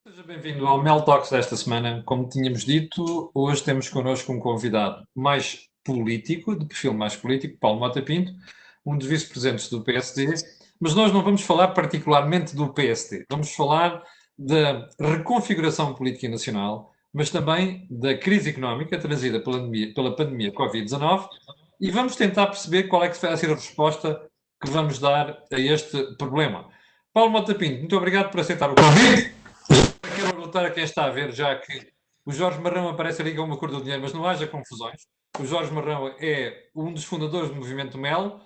Seja bem-vindo ao Mel Talks desta semana. Como tínhamos dito, hoje temos connosco um convidado mais político, de perfil mais político, Paulo Mota Pinto, um dos vice-presidentes do PSD, mas nós não vamos falar particularmente do PSD. Vamos falar da reconfiguração política nacional, mas também da crise económica trazida pela pandemia Covid-19 e vamos tentar perceber qual é que vai ser a resposta que vamos dar a este problema. Paulo Mota Pinto, muito obrigado por aceitar o convite. Quero perguntar a quem está a ver, já que o Jorge Marrão aparece ali com uma cor do dinheiro, mas não haja confusões. O Jorge Marrão é um dos fundadores do movimento Mel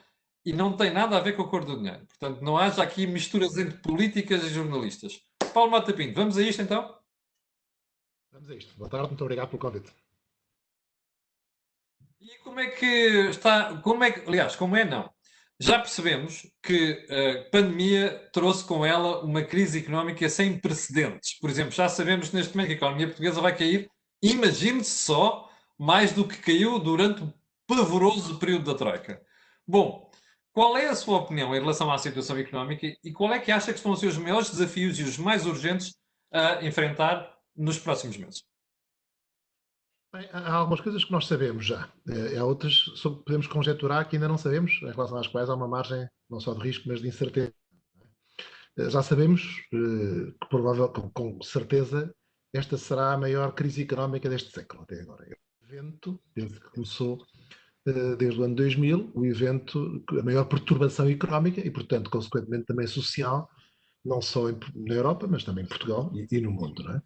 e não tem nada a ver com a cor do dinheiro. Portanto, não haja aqui misturas entre políticas e jornalistas. Paulo Mota Pinto, vamos a isto então? Vamos a isto. Boa tarde, muito obrigado pelo convite. E como é que está, aliás, como é não? Já percebemos que a pandemia trouxe com ela uma crise económica sem precedentes. Por exemplo, já sabemos neste momento que a economia portuguesa vai cair, imagine-se só, mais do que caiu durante o pavoroso período da Troika. Bom, qual é a sua opinião em relação à situação económica e qual é que acha que estão a ser os maiores desafios e os mais urgentes a enfrentar nos próximos meses? Bem, há algumas coisas que nós sabemos já. Há outras sobre que podemos conjecturar que ainda não sabemos, em relação às quais há uma margem não só de risco, mas de incerteza. Já sabemos que provável, com certeza, esta será a maior crise económica deste século até agora. É um evento, desde que começou, desde o ano 2000, o evento, a maior perturbação económica e, portanto, consequentemente também social, não só na Europa, mas também em Portugal e no mundo, não é?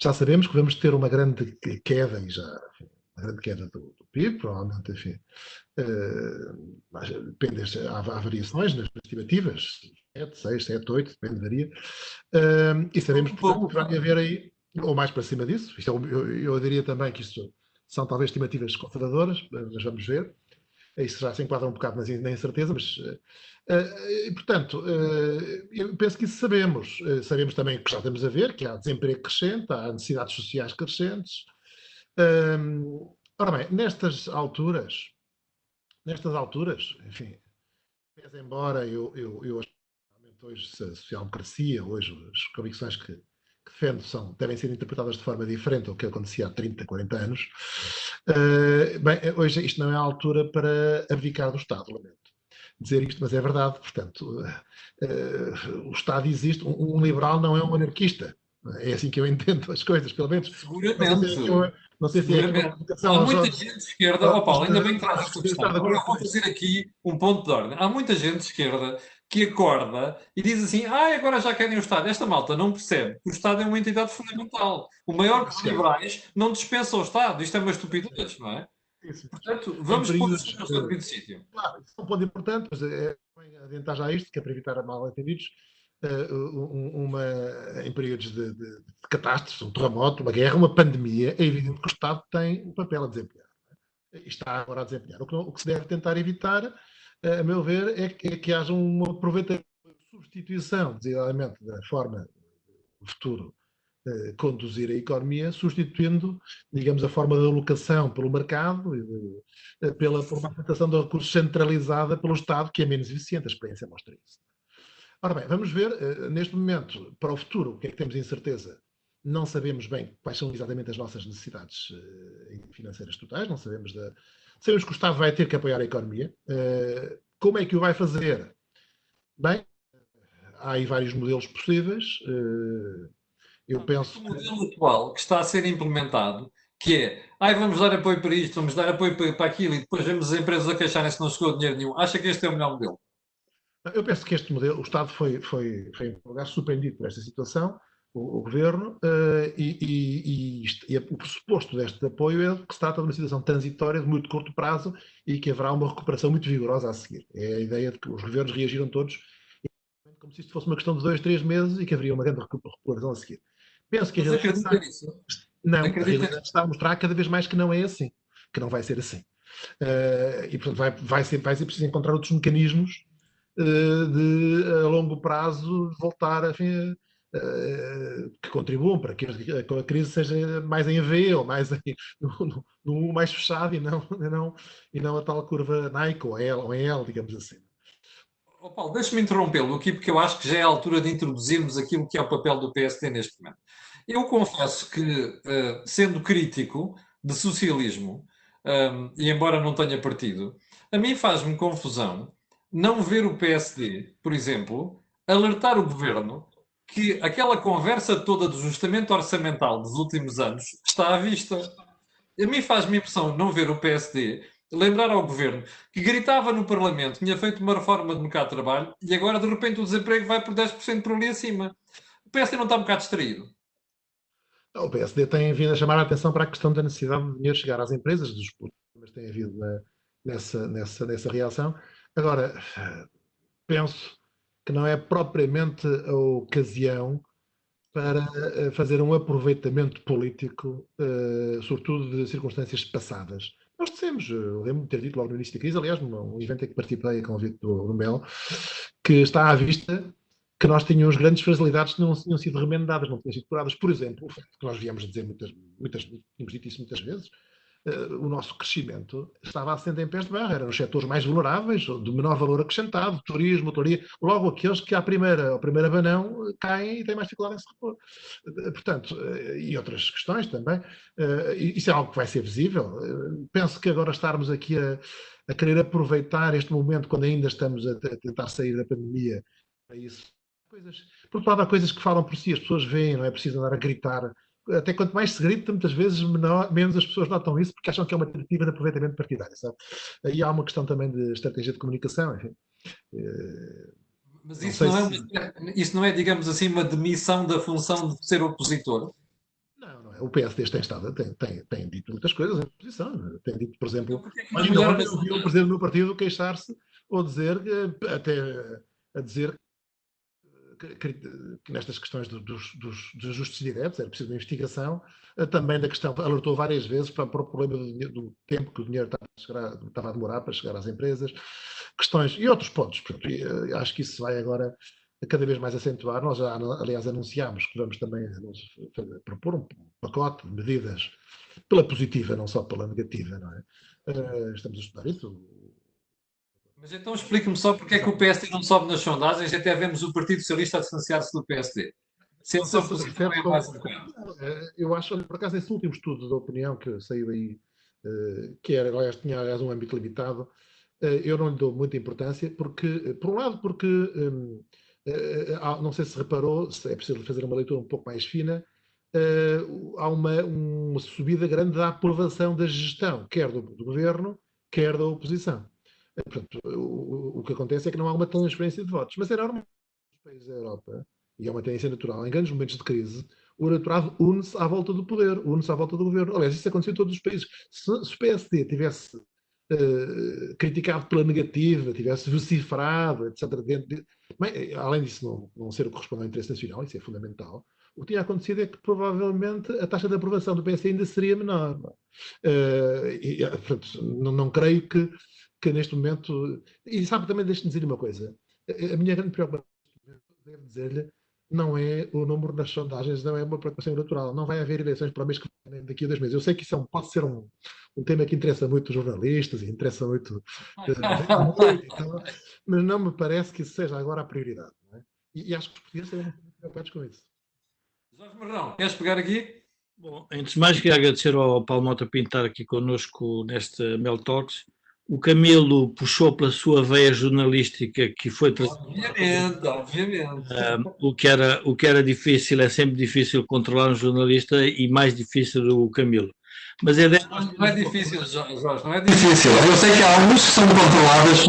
Já sabemos que vamos ter uma grande queda, e já, enfim, uma grande queda do PIB, provavelmente, enfim, depende, há variações nas estimativas, 7, 6, 7, 8, depende, varia, e sabemos, portanto, que vai haver aí, ou mais para cima disso, isto eu diria também que isto são talvez estimativas conservadoras, mas vamos ver, isso já se enquadra um bocado na incerteza, mas, portanto, eu penso que isso sabemos. Sabemos também que já estamos a ver que há desemprego crescente, há necessidades sociais crescentes. Ora bem, nestas alturas, enfim, pese embora eu acho que realmente hoje a social-democracia, hoje as convicções que defendo devem ser interpretadas de forma diferente ao que acontecia há 30, 40 anos. Bem, hoje isto não é a altura para abdicar do Estado, lamento dizer isto, mas é verdade. Portanto, o Estado existe. Um liberal não é um anarquista. É assim que eu entendo as coisas, pelo menos. Seguramente. Não sei se é aqui uma comunicação Há aos muita jovens. gente de esquerda, oh Paulo, ainda bem que traz esta questão. Estar de Agora acordo eu com vou isso. fazer aqui um ponto de ordem. Há muita gente de esquerda que acorda e diz assim: ah, agora já querem o Estado. Esta malta não percebe que o Estado é uma entidade fundamental. O maior dos liberais não dispensa o Estado. Isto é uma estupidez, não é? Isso. Portanto, Em vamos pôr períodos, isso no seu devido sítio. claro, isso é um ponto importante, mas é bem adiantar já isto, que é para evitar a mal-entendidos, em períodos de catástrofe, um terremoto, uma guerra, uma pandemia, é evidente que o Estado tem um papel a desempenhar. E está agora a desempenhar. O que se deve tentar evitar, a meu ver, é que haja uma aproveitamento, uma substituição, designadamente, da forma do futuro conduzir a economia, substituindo, digamos, a forma de alocação pelo mercado e por uma aplicação de recursos centralizada pelo Estado, que é menos eficiente. A experiência mostra isso. Ora bem, vamos ver, neste momento, para o futuro, o que é que temos incerteza? Não sabemos bem quais são exatamente as nossas necessidades financeiras totais, não sabemos sabemos que o Estado vai ter que apoiar a economia. Como é que o vai fazer? Bem, há aí vários modelos possíveis. Eu penso O modelo atual que está a ser implementado, que é, vamos dar apoio para isto, vamos dar apoio para aquilo, e depois vemos as empresas a queixarem-se que não chegou dinheiro nenhum. Acha que este é o melhor modelo? Eu penso que este modelo, o Estado foi em um lugar surpreendido por esta situação, o Governo, e o pressuposto deste apoio é que se trata de uma situação transitória de muito curto prazo e que haverá uma recuperação muito vigorosa a seguir. É a ideia de que os governos reagiram todos como se isto fosse uma questão de 2, 3 meses e que haveria uma grande recuperação a seguir. Penso que a Mas realidade acredita nisso? não, a Acredita realidade está a mostrar cada vez mais que não é assim, que não vai ser assim. E, portanto, vai ser preciso encontrar outros mecanismos de, a longo prazo, voltar que contribuam para que a crise seja mais em V ou mais no mais fechado e não a tal curva Nike ou em L, digamos assim. Oh, Paulo, deixa-me interrompê-lo aqui, porque eu acho que já é a altura de introduzirmos aquilo que é o papel do PSD neste momento. Eu confesso que, sendo crítico de socialismo, e embora não tenha partido, a mim faz-me confusão não ver o PSD, por exemplo, alertar o governo que aquela conversa toda do ajustamento orçamental dos últimos anos está à vista. A mim faz-me impressão não ver o PSD lembrar ao governo que gritava no Parlamento, tinha feito uma reforma do mercado de trabalho e agora de repente o desemprego vai por 10% por ali acima. O PSD não está um bocado distraído. O PSD tem vindo a chamar a atenção para a questão da necessidade de dinheiro chegar às empresas, dos problemas que têm havido nessa reação. Agora, penso que não é propriamente a ocasião para fazer um aproveitamento político, sobretudo de circunstâncias passadas. Nós dissemos, lembro-me de ter dito logo no início da crise, aliás, num evento em que participei a convite do Mel, que está à vista que nós tínhamos grandes fragilidades que não tinham sido remendadas, não tinham sido curadas. Por exemplo, o facto que nós viemos a dizer tínhamos dito isso muitas vezes, o nosso crescimento estava assente em pés de barra, eram os setores mais vulneráveis, de menor valor acrescentado, turismo, hotelaria, logo aqueles que ao primeiro abanão caem e têm mais dificuldade em se repor. Portanto, e outras questões também, isso é algo que vai ser visível. Penso que agora estarmos aqui a querer aproveitar este momento, quando ainda estamos a tentar sair da pandemia, para isso. Por outro lado, há coisas que falam por si, as pessoas veem, não é preciso andar a gritar. Até quanto mais se grita, muitas vezes menos as pessoas notam isso, porque acham que é uma tentativa de aproveitamento partidário, sabe? Aí há uma questão também de estratégia de comunicação, enfim. Mas isso não é, digamos assim, uma demissão da função de ser opositor? Não, não é. O PSD tem dito muitas coisas em oposição. Tem dito, por exemplo, Mas ainda ontem eu vi o presidente do meu partido queixar-se ou dizer, até a dizer que nestas questões dos ajustes diretos era preciso uma investigação, também da questão, alertou várias vezes para o problema do tempo que o dinheiro estava a demorar para chegar às empresas, questões e outros pontos. Portanto, acho que isso vai agora cada vez mais acentuar. Nós já, aliás, anunciámos que vamos também propor um pacote de medidas pela positiva, não só pela negativa, não é? Estamos a estudar isso. Mas então explique-me só porque é que o PSD não sobe nas sondagens, até vemos o Partido Socialista a distanciar-se do PSD. Se ele só fosse mais eu acho, olha, por acaso, esse último estudo da opinião que saiu aí, que era, aliás, tinha aliás, um âmbito limitado, eu não lhe dou muita importância, porque, por um lado, porque não sei se reparou, se é preciso fazer uma leitura um pouco mais fina, há uma subida grande da aprovação da gestão, quer do governo, quer da oposição. Portanto, o que acontece é que não há uma transferência de votos, mas é normal nos países da Europa, e é uma tendência natural, em grandes momentos de crise, o eleitorado une-se à volta do poder, une-se à volta do governo. Aliás, isso aconteceu em todos os países. Se o PSD tivesse criticado pela negativa, tivesse vociferado, etc., além disso não ser o que corresponde ao interesse nacional, isso é fundamental, o que tinha acontecido é que provavelmente a taxa de aprovação do PSD ainda seria menor. Portanto, não creio que neste momento. E sabe, também deixe-me dizer uma coisa. A minha grande preocupação, devo dizer-lhe, não é o número das sondagens, não é uma preocupação eleitoral. Não vai haver eleições para o mês que vem, daqui a 2 meses. Eu sei que isso pode ser um tema que interessa muito os jornalistas e interessa muito. Mas não me parece que isso seja agora a prioridade. Não é? E acho que os portugueses devem estar preocupados com isso. Jorge Marrão, queres pegar aqui? Bom, antes de mais, queria agradecer ao Paulo Mota Pinto estar aqui connosco neste Mel Talks. O Camilo puxou pela sua veia jornalística que foi... Obviamente. O que era difícil, é sempre difícil controlar um jornalista e mais difícil o Camilo. Mas não é difícil, Jorge, não é difícil. Eu sei que há alguns que são controladas.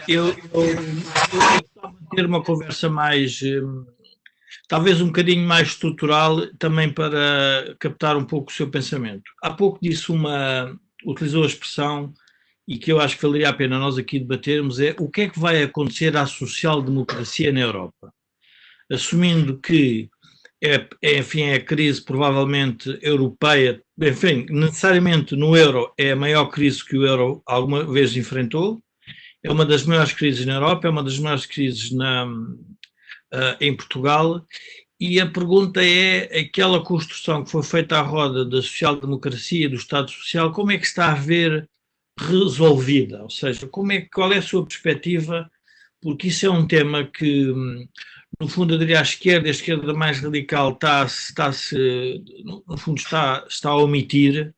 Eu estava a ter uma conversa mais... talvez um bocadinho mais estrutural, também para captar um pouco o seu pensamento. Há pouco utilizou a expressão, e que eu acho que valeria a pena nós aqui debatermos, é o que é que vai acontecer à social-democracia na Europa? Assumindo que, enfim, é a crise provavelmente europeia, enfim, necessariamente no euro é a maior crise que o euro alguma vez enfrentou, é uma das maiores crises na Europa, é uma das maiores crises em Portugal, e a pergunta é, aquela construção que foi feita à roda da social-democracia, do Estado Social, como é que está a ver resolvida? Ou seja, qual é a sua perspectiva? Porque isso é um tema que, no fundo, eu diria a esquerda mais radical no fundo está a omitir,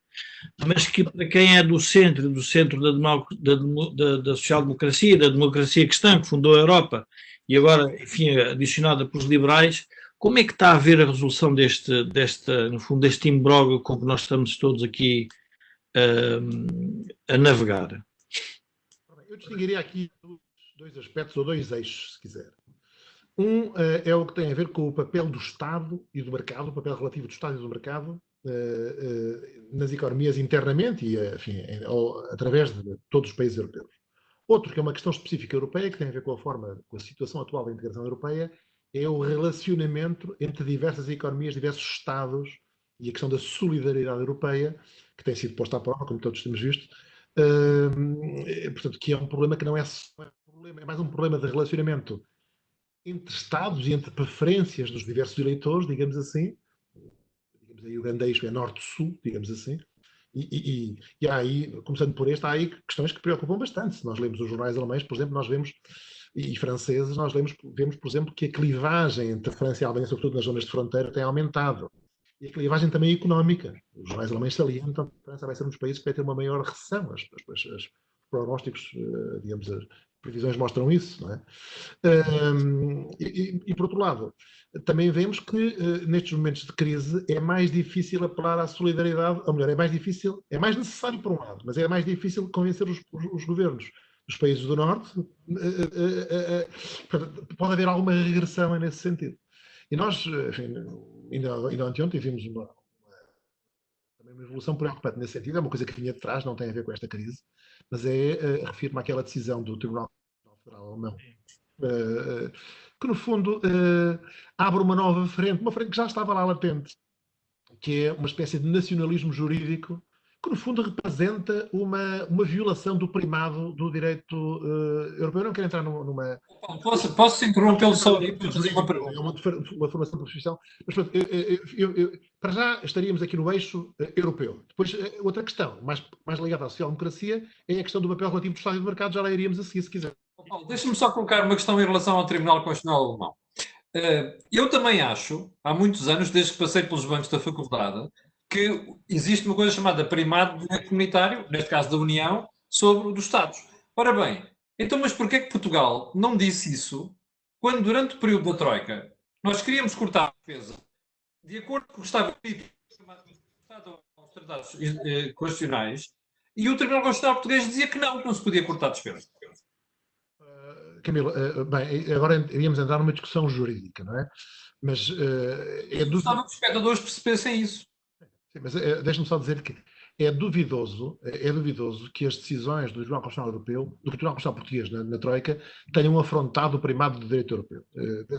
mas que para quem é do centro da social-democracia, da democracia cristã, que fundou a Europa, e agora, enfim, adicionada pelos liberais, como é que está a ver a resolução no fundo, deste imbróglio com que nós estamos todos aqui a navegar? Eu distinguiria aqui dois aspectos, ou dois eixos, se quiser. Um é o que tem a ver com o papel do Estado e do mercado, o papel relativo do Estado e do mercado nas economias internamente e, enfim, através de todos os países europeus. Outro, que é uma questão específica europeia, que tem a ver com a situação atual da integração europeia, é o relacionamento entre diversas economias, diversos Estados e a questão da solidariedade europeia, que tem sido posta à prova, como todos temos visto, portanto, que é um problema que não é só um problema, é mais um problema de relacionamento entre Estados e entre preferências dos diversos eleitores, digamos assim. Digamos aí, o grande eixo é norte-sul, digamos assim. E há aí, começando por este, há aí questões que preocupam bastante. Se nós lemos os jornais alemães, por exemplo, nós vemos, e franceses, nós vemos, por exemplo, que a clivagem entre a França e a Alemanha, sobretudo nas zonas de fronteira, tem aumentado. E a clivagem também económica. Os jornais alemães salientam que a França vai ser um dos países que vai ter uma maior recessão. Os prognósticos, digamos, as previsões mostram isso, não é? Por outro lado, também vemos que nestes momentos de crise é mais difícil apelar à solidariedade, ou melhor, é mais necessário por um lado, mas é mais difícil convencer os governos dos países do Norte. Pode haver alguma regressão nesse sentido. E nós, enfim, ainda anteontem vimos também uma evolução preocupante nesse sentido. É uma coisa que vinha de trás, não tem a ver com esta crise, mas refiro-me àquela decisão do Tribunal Federal Alemão, que no fundo abre uma nova frente, uma frente que já estava lá latente, que é uma espécie de nacionalismo jurídico, que no fundo representa uma violação do primado do direito europeu. Eu não quero entrar numa... Posso interrompê-lo só aí para fazer uma pergunta? É uma formação profissional. Mas pronto, para já estaríamos aqui no eixo europeu. Depois, outra questão, mais ligada à social-democracia, é a questão do papel relativo do Estado e do mercado. Já lá iríamos a seguir, se quiser. Deixa-me só colocar uma questão em relação ao Tribunal Constitucional Alemão. Eu também acho, há muitos anos, desde que passei pelos bancos da faculdade, que existe uma coisa chamada primado do direito comunitário, neste caso da União, sobre o dos Estados. Ora bem, então, mas porquê que Portugal não disse isso quando, durante o período da Troika, nós queríamos cortar a defesa de acordo com o que estava escrito aos tratados constitucionais, e o Tribunal Constitucional Português dizia que não se podia cortar despesas. Camilo, bem, agora iríamos entrar numa discussão jurídica, não é? Mas Gostava que os espectadores percebessem isso. Sim, mas deixa-me só dizer que é duvidoso que as decisões do Tribunal Constitucional Europeu, do Tribunal Constitucional Português na Troika, tenham afrontado o primado do direito europeu.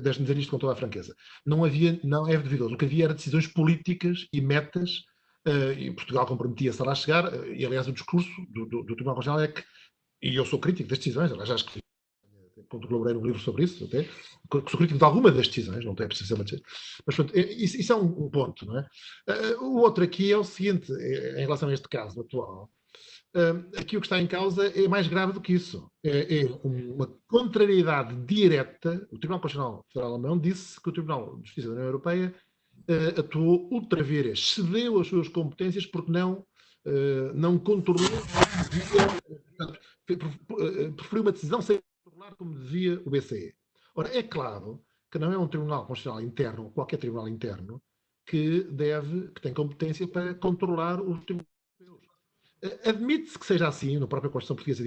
Deixe-me dizer isto com toda a franqueza. Não é duvidoso. O que havia era decisões políticas e metas, e Portugal comprometia-se a lá chegar, e aliás o discurso do Tribunal Constitucional é que, e eu sou crítico das decisões, aliás já escrevi, colaborei num livro sobre isso, até, sou crítico de alguma das decisões, não tem preciso ser uma decisão. Mas pronto, isso é um ponto, não é? O outro aqui é o seguinte, em relação a este caso atual, aqui o que está em causa é mais grave do que isso. É uma contrariedade direta. O Tribunal Constitucional Federal Alemão disse que o Tribunal de Justiça da União Europeia atuou ultra vires, cedeu as suas competências porque não contornou, preferiu uma decisão sem como dizia o BCE. Ora, é claro que não é um tribunal constitucional interno, qualquer tribunal interno, que tem competência para controlar os tribunais europeus. Admite-se que seja assim, na própria Constituição Portuguesa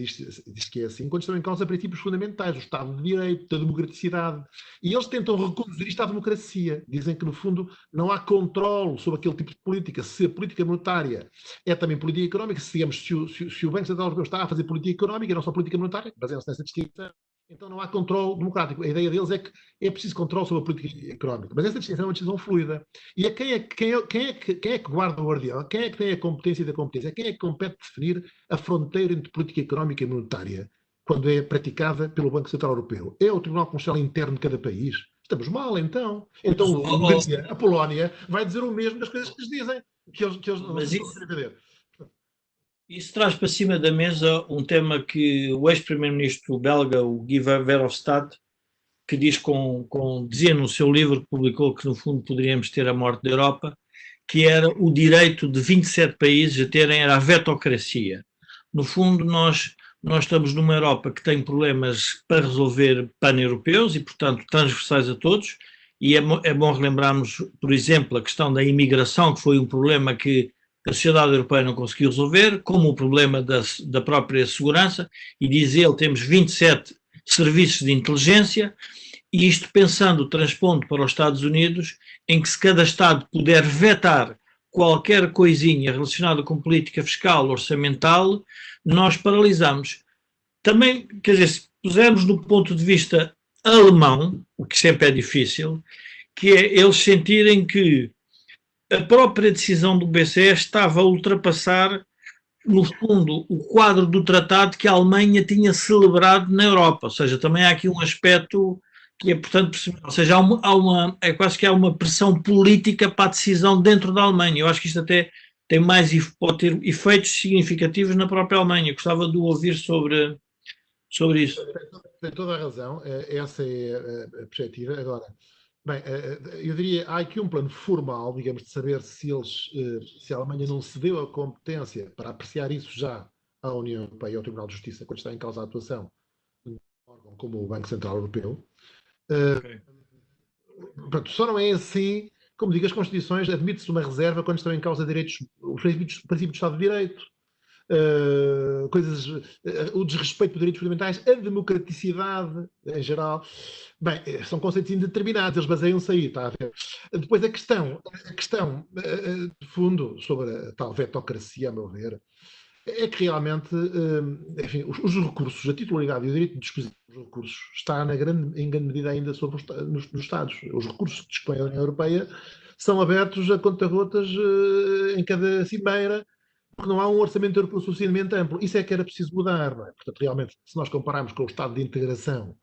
diz que é assim, quando estão em causa princípios fundamentais, o Estado de Direito, da democraticidade. E eles tentam reconduzir isto à democracia. Dizem que, no fundo, não há controle sobre aquele tipo de política. Se a política monetária é também política económica, se o Banco Central Europeu está a fazer política económica e não só política monetária, baseando-se nessa distinção, então não há controle democrático. A ideia deles é que é preciso controle sobre a política económica. Mas essa distinção é uma distinção fluida. E quem é que guarda o guardião? Quem é que tem a competência da competência? Quem é que compete definir a fronteira entre política económica e monetária quando é praticada pelo Banco Central Europeu? É o Tribunal Constitucional interno de cada país? Estamos mal, então. Então a Polónia vai dizer o mesmo das coisas que eles dizem. Que eles não mas querem ver. Isso traz para cima da mesa um tema que o ex-primeiro-ministro belga, o Guy Verhofstadt, que dizia no seu livro que publicou que no fundo poderíamos ter a morte da Europa, que era o direito de 27 países a terem era a vetocracia. No fundo, nós estamos numa Europa que tem problemas para resolver pan-europeus e, portanto, transversais a todos, e é bom relembrarmos, por exemplo, a questão da imigração, que foi um problema que a sociedade europeia não conseguiu resolver, como o problema da própria segurança, e diz ele, temos 27 serviços de inteligência, e isto pensando, transpondo para os Estados Unidos, em que se cada Estado puder vetar qualquer coisinha relacionada com política fiscal, orçamental, nós paralisamos. Também, quer dizer, se pusermos do ponto de vista alemão, o que sempre é difícil, que é eles sentirem que a própria decisão do BCE estava a ultrapassar, no fundo, o quadro do tratado que a Alemanha tinha celebrado na Europa. Ou seja, também há aqui um aspecto que é, portanto, ou seja, é quase que há uma pressão política para a decisão dentro da Alemanha. Eu acho que isto até tem mais, pode ter efeitos significativos na própria Alemanha. Gostava de ouvir sobre isso. Tem toda a razão, essa é a perspectiva. Agora, bem, eu diria, há aqui um plano formal, digamos, de saber se a Alemanha não cedeu a competência para apreciar isso já à União Europeia e ao Tribunal de Justiça, quando está em causa a atuação de um órgão como o Banco Central Europeu. Okay. Pronto, só não é assim, como digo, as Constituições admite-se uma reserva quando estão em causa direitos, os princípios do Estado de Direito. O desrespeito por direitos fundamentais, a democraticidade em geral. Bem, são conceitos indeterminados, eles baseiam-se aí, está a ver? Depois a questão de fundo sobre a tal vetocracia, a meu ver, é que realmente, enfim, os recursos, a titularidade e o direito de disposição dos recursos está em grande medida ainda sobre nos Estados. Os recursos que dispõe a União Europeia são abertos a conta-gotas em cada cimeira, porque não há um orçamento europeu suficientemente amplo. Isso é que era preciso mudar, não é? Portanto, realmente, se nós compararmos com o estado de integração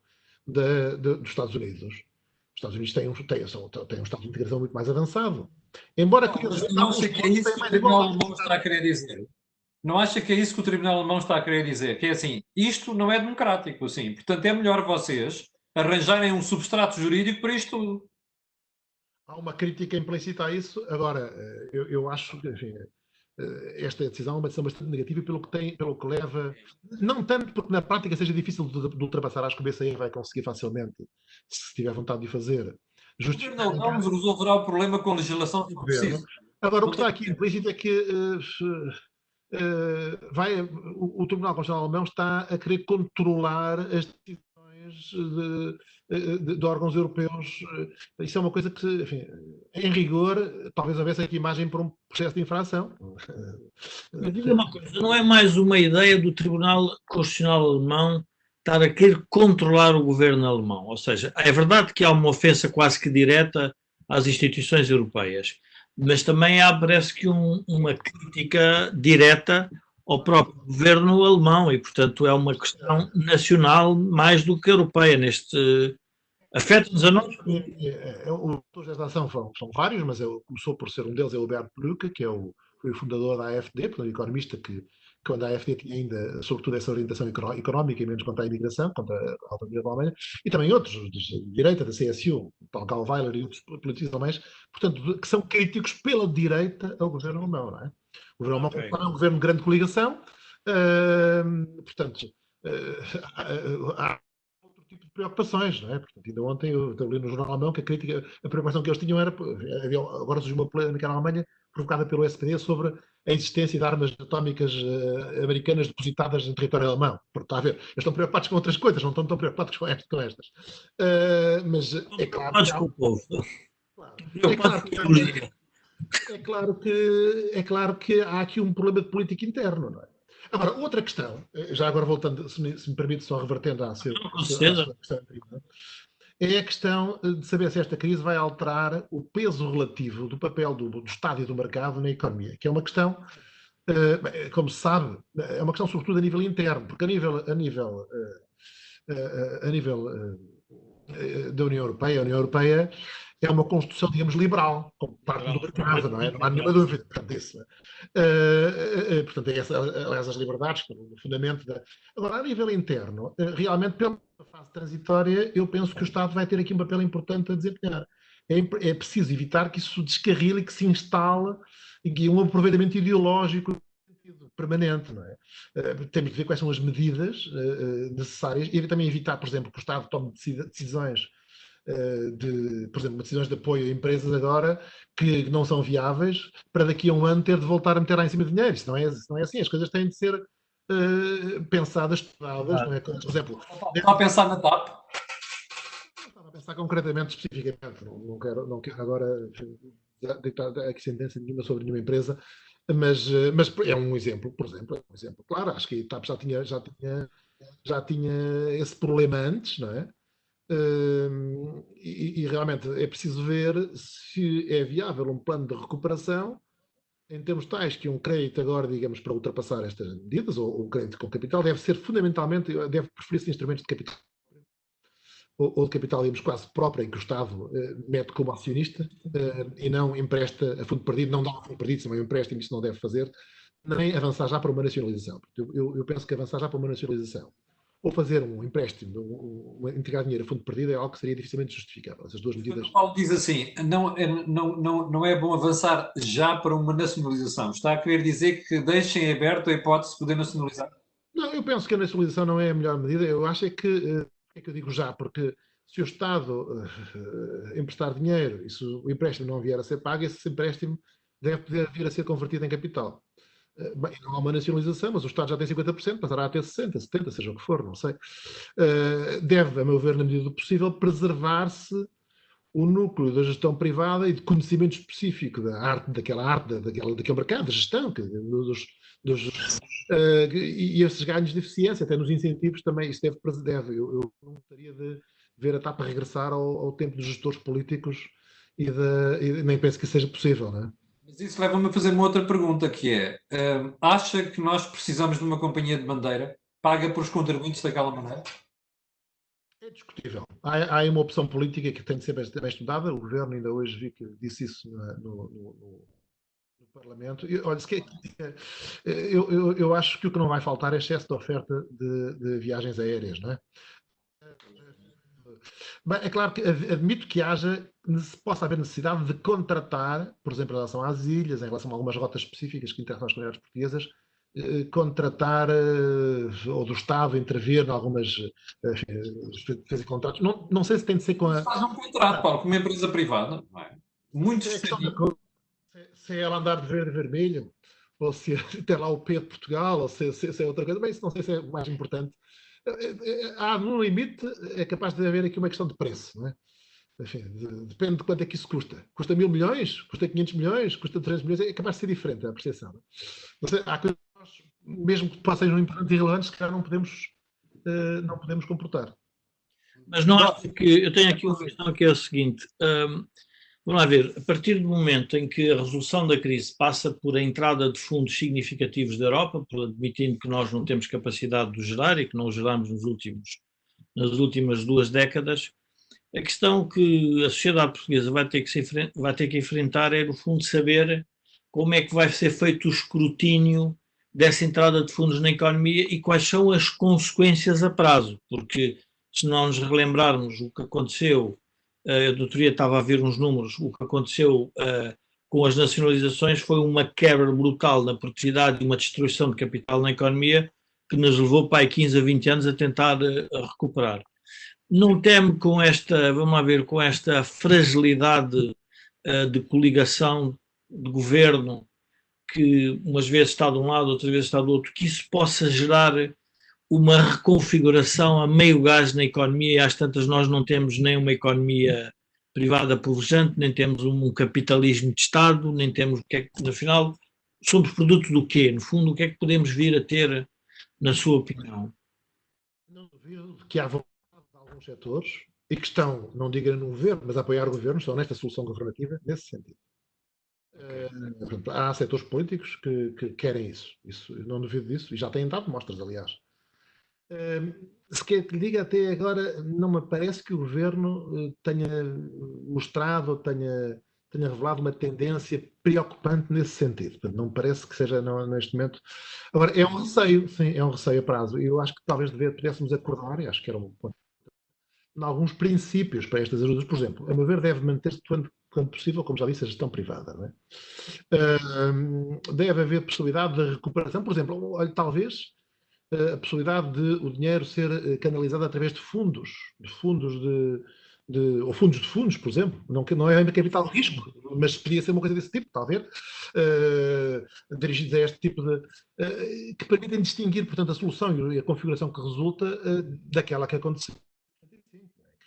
dos Estados Unidos, os Estados Unidos têm um estado de integração muito mais avançado. Embora não acha que é isso que o Tribunal Alemão está a querer dizer? Não acha que é isso que o Tribunal Alemão está a querer dizer? Que é assim, isto não é democrático, assim. Portanto, é melhor vocês arranjarem um substrato jurídico para isto tudo. Há uma crítica implícita a isso. Agora, eu acho que, enfim, esta decisão é uma decisão bastante negativa pelo que leva, não tanto porque na prática seja difícil de ultrapassar, acho que o BCE vai conseguir facilmente, se tiver vontade de o fazer. Não nos resolverá o problema com a legislação do governo. Agora, o que está aqui implícito é que o Tribunal Constitucional Alemão está a querer controlar as decisões de órgãos europeus. Isso é uma coisa que, enfim, em rigor, talvez houvesse aqui imagem para um processo de infração. Mas diga uma coisa, não é mais uma ideia do Tribunal Constitucional Alemão estar a querer controlar o governo alemão? Ou seja, é verdade que há uma ofensa quase que direta às instituições europeias, mas também há, parece que, uma crítica direta ao próprio governo alemão e, portanto, é uma questão nacional mais do que europeia. Afeta-nos a nós. Os autores desta ação são vários, mas começou por ser um deles, é o Bert Blücher, que foi o fundador da AfD, portanto, economista que quando a AfD tinha ainda, sobretudo, essa orientação económica e menos contra a imigração, contra a autonomia da Alemanha, e também outros, de direita, da CSU, Paul Gallweiler e outros politistas alemães, portanto, que são críticos pela direita ao governo alemão, não é? O governo alemão é um governo de grande coligação, portanto, há outro tipo de preocupações, não é? Portanto, ainda ontem eu li no jornal alemão que a preocupação que eles tinham era, agora surgiu uma polémica na Alemanha provocada pelo SPD sobre a existência de armas atómicas americanas depositadas em território alemão. Está a ver? Eles estão preocupados com outras coisas, não estão tão preocupados com estas. Mas é claro que é claro que há aqui um problema de política interno, não é? Agora, outra questão, já agora voltando, se me permite, só revertendo à sua questão anterior, é a questão de saber se esta crise vai alterar o peso relativo do papel do Estado e do mercado na economia, que é uma questão, como se sabe, é uma questão sobretudo a nível interno, porque a nível da União Europeia. A União Europeia é uma construção, digamos, liberal, como parte do mercado, não é? Não há nenhuma dúvida. Portanto, isso, portanto, é essa, aliás, as liberdades, que no fundamento da... Agora, a nível interno, realmente, pela fase transitória, eu penso que o Estado vai ter aqui um papel importante a desempenhar. É preciso evitar que isso descarrile e que se instale e um aproveitamento ideológico permanente, não é? Temos de ver quais são as medidas necessárias e também evitar, por exemplo, que o Estado tome decisões por exemplo, decisões de apoio a empresas agora que não são viáveis para daqui a um ano ter de voltar a meter lá em cima de dinheiro. Isso não é assim. As coisas têm de ser pensadas, estudadas, não é? Por exemplo, Está a pensar na TAP? estava a pensar concretamente, especificamente, não quero agora deitar aqui sentença nenhuma sobre nenhuma empresa, mas é um exemplo, por exemplo, é um exemplo. Claro, acho que a TAP já tinha esse problema antes, não é? E realmente é preciso ver se é viável um plano de recuperação em termos tais que um crédito agora, digamos, para ultrapassar estas medidas, ou um crédito com capital, deve ser fundamentalmente, deve preferir-se instrumentos de capital, ou de capital, digamos, quase próprio, em que o Estado mete como acionista e não empresta a fundo perdido, não dá a fundo perdido, se não é um empréstimo, isso não deve fazer, nem avançar já para uma nacionalização. Eu penso que avançar já para uma nacionalização ou fazer um empréstimo, integrar dinheiro a fundo perdido, é algo que seria dificilmente justificável. Essas duas medidas. O Paulo diz assim, não é bom avançar já para uma nacionalização. Está a querer dizer que deixem aberto a hipótese de poder nacionalizar? Não, eu penso que a nacionalização não é a melhor medida. Eu acho é que eu digo já, porque se o Estado emprestar dinheiro e se o empréstimo não vier a ser pago, esse empréstimo deve poder vir a ser convertido em capital. Bem, não há uma nacionalização, mas o Estado já tem 50%, passará a ter 60%, 70%, seja o que for, não sei. Deve, a meu ver, na medida do possível, preservar-se o núcleo da gestão privada e de conhecimento específico da arte, daquele mercado, da gestão, e esses ganhos de eficiência, até nos incentivos também, isso deve. Eu não gostaria de ver a TAP regressar ao tempo dos gestores políticos e nem penso que seja possível, não é? Mas isso leva-me a fazer uma outra pergunta, que é, acha que nós precisamos de uma companhia de bandeira paga por os contribuintes daquela maneira? É discutível. Há uma opção política que tem de ser bem estudada. O governo ainda hoje vi que disse isso no Parlamento. Olha, eu acho que o que não vai faltar é excesso de oferta de viagens aéreas, não é? Bem, é claro que admito que possa haver necessidade de contratar, por exemplo, em relação às ilhas, em relação a algumas rotas específicas que interessam às comunidades portuguesas, contratar ou do Estado intervir em algumas fazer contratos. Não sei se tem de ser com a. Faz um contrato, Paulo, com uma empresa privada, não é? Muito se é ela andar de verde e vermelho, ou se tem lá o P de Portugal, ou se é outra coisa. Bem, isso não sei se é o mais importante. No limite, é capaz de haver aqui uma questão de preço, não é? Enfim, depende de quanto é que isso custa. Custa 1.000 milhões? Custa 500 milhões? Custa 300 milhões? É capaz de ser diferente a apreciação. Não é? Há coisas que nós, mesmo que sejam importantes e irrelevantes, que não podemos comportar. Mas não acho que... Eu tenho aqui uma questão que é o seguinte. Vamos lá ver. A partir do momento em que a resolução da crise passa por a entrada de fundos significativos da Europa, admitindo que nós não temos capacidade de gerar e que não geramos nas últimas 2 décadas, a questão que a sociedade portuguesa vai ter que enfrentar é, no fundo, saber como é que vai ser feito o escrutínio dessa entrada de fundos na economia e quais são as consequências a prazo, porque se não nos relembrarmos o que aconteceu, a doutoria estava a ver uns números, o que aconteceu com as nacionalizações foi uma quebra brutal na produtividade e uma destruição de capital na economia que nos levou para aí 15 a 20 anos a tentar recuperar. Não teme com esta, vamos lá ver, com esta fragilidade de coligação de governo, que umas vezes está de um lado, outras vezes está do outro, que isso possa gerar uma reconfiguração a meio gás na economia, e às tantas nós não temos nem uma economia privada pujante, nem temos um capitalismo de Estado, nem temos o que é que, no final, somos produto do quê? No fundo, o que é que podemos vir a ter, na sua opinião? Não duvido que há vontade de alguns setores e que estão, não digo no governo, mas a apoiar o governo, estão nesta solução governativa, nesse sentido. Portanto, há setores políticos que querem isso, não duvido disso, e já têm dado mostras, aliás. Se quer que lhe diga, até agora não me parece que o governo tenha mostrado ou tenha revelado uma tendência preocupante nesse sentido. Portanto, não me parece que seja neste momento. Agora, é um receio, sim, é um receio a prazo. Eu acho que talvez pudéssemos acordar, e acho que era um ponto, em alguns princípios para estas ajudas. Por exemplo, a meu ver, deve manter-se quando possível, como já disse, a gestão privada. Não é? Deve haver possibilidade de recuperação. Por exemplo, olha, talvez a possibilidade de o dinheiro ser canalizado através de fundos ou fundos de fundos, por exemplo. Não é capital de risco, mas podia ser uma coisa desse tipo, talvez, dirigidos a este tipo que permitem distinguir, portanto, a solução e a configuração que resulta daquela que aconteceu.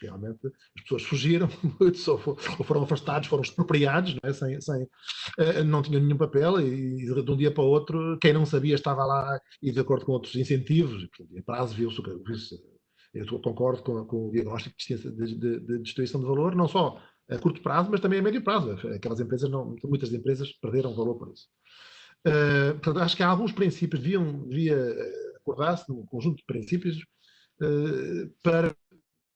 Realmente as pessoas fugiram muito, ou foram afastados, foram expropriados, não, é? Não tinham nenhum papel e de um dia para o outro, quem não sabia estava lá e de acordo com outros incentivos, e a prazo viu-se, eu concordo com o diagnóstico de destruição de valor, não só a curto prazo, mas também a médio prazo. Aquelas empresas, muitas empresas perderam valor por isso. Portanto, acho que há alguns princípios, devia acordar-se num conjunto de princípios para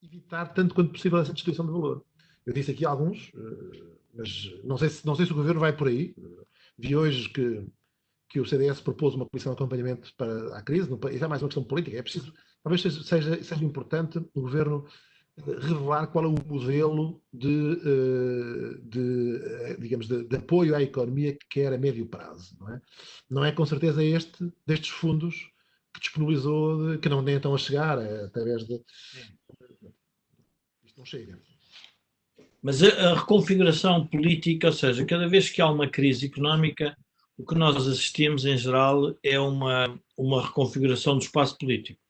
evitar tanto quanto possível essa destruição de valor. Eu disse aqui alguns, mas não sei se o governo vai por aí. Vi hoje que o CDS propôs uma comissão de acompanhamento para a crise, isso é mais uma questão política. É preciso, talvez seja importante o governo revelar qual é o modelo digamos, de apoio à economia que quer a médio prazo. Não é com certeza destes fundos que disponibilizou, que não nem estão a chegar através de... Isto não chega. Mas a reconfiguração política, ou seja, cada vez que há uma crise económica, o que nós assistimos em geral é uma reconfiguração do espaço político.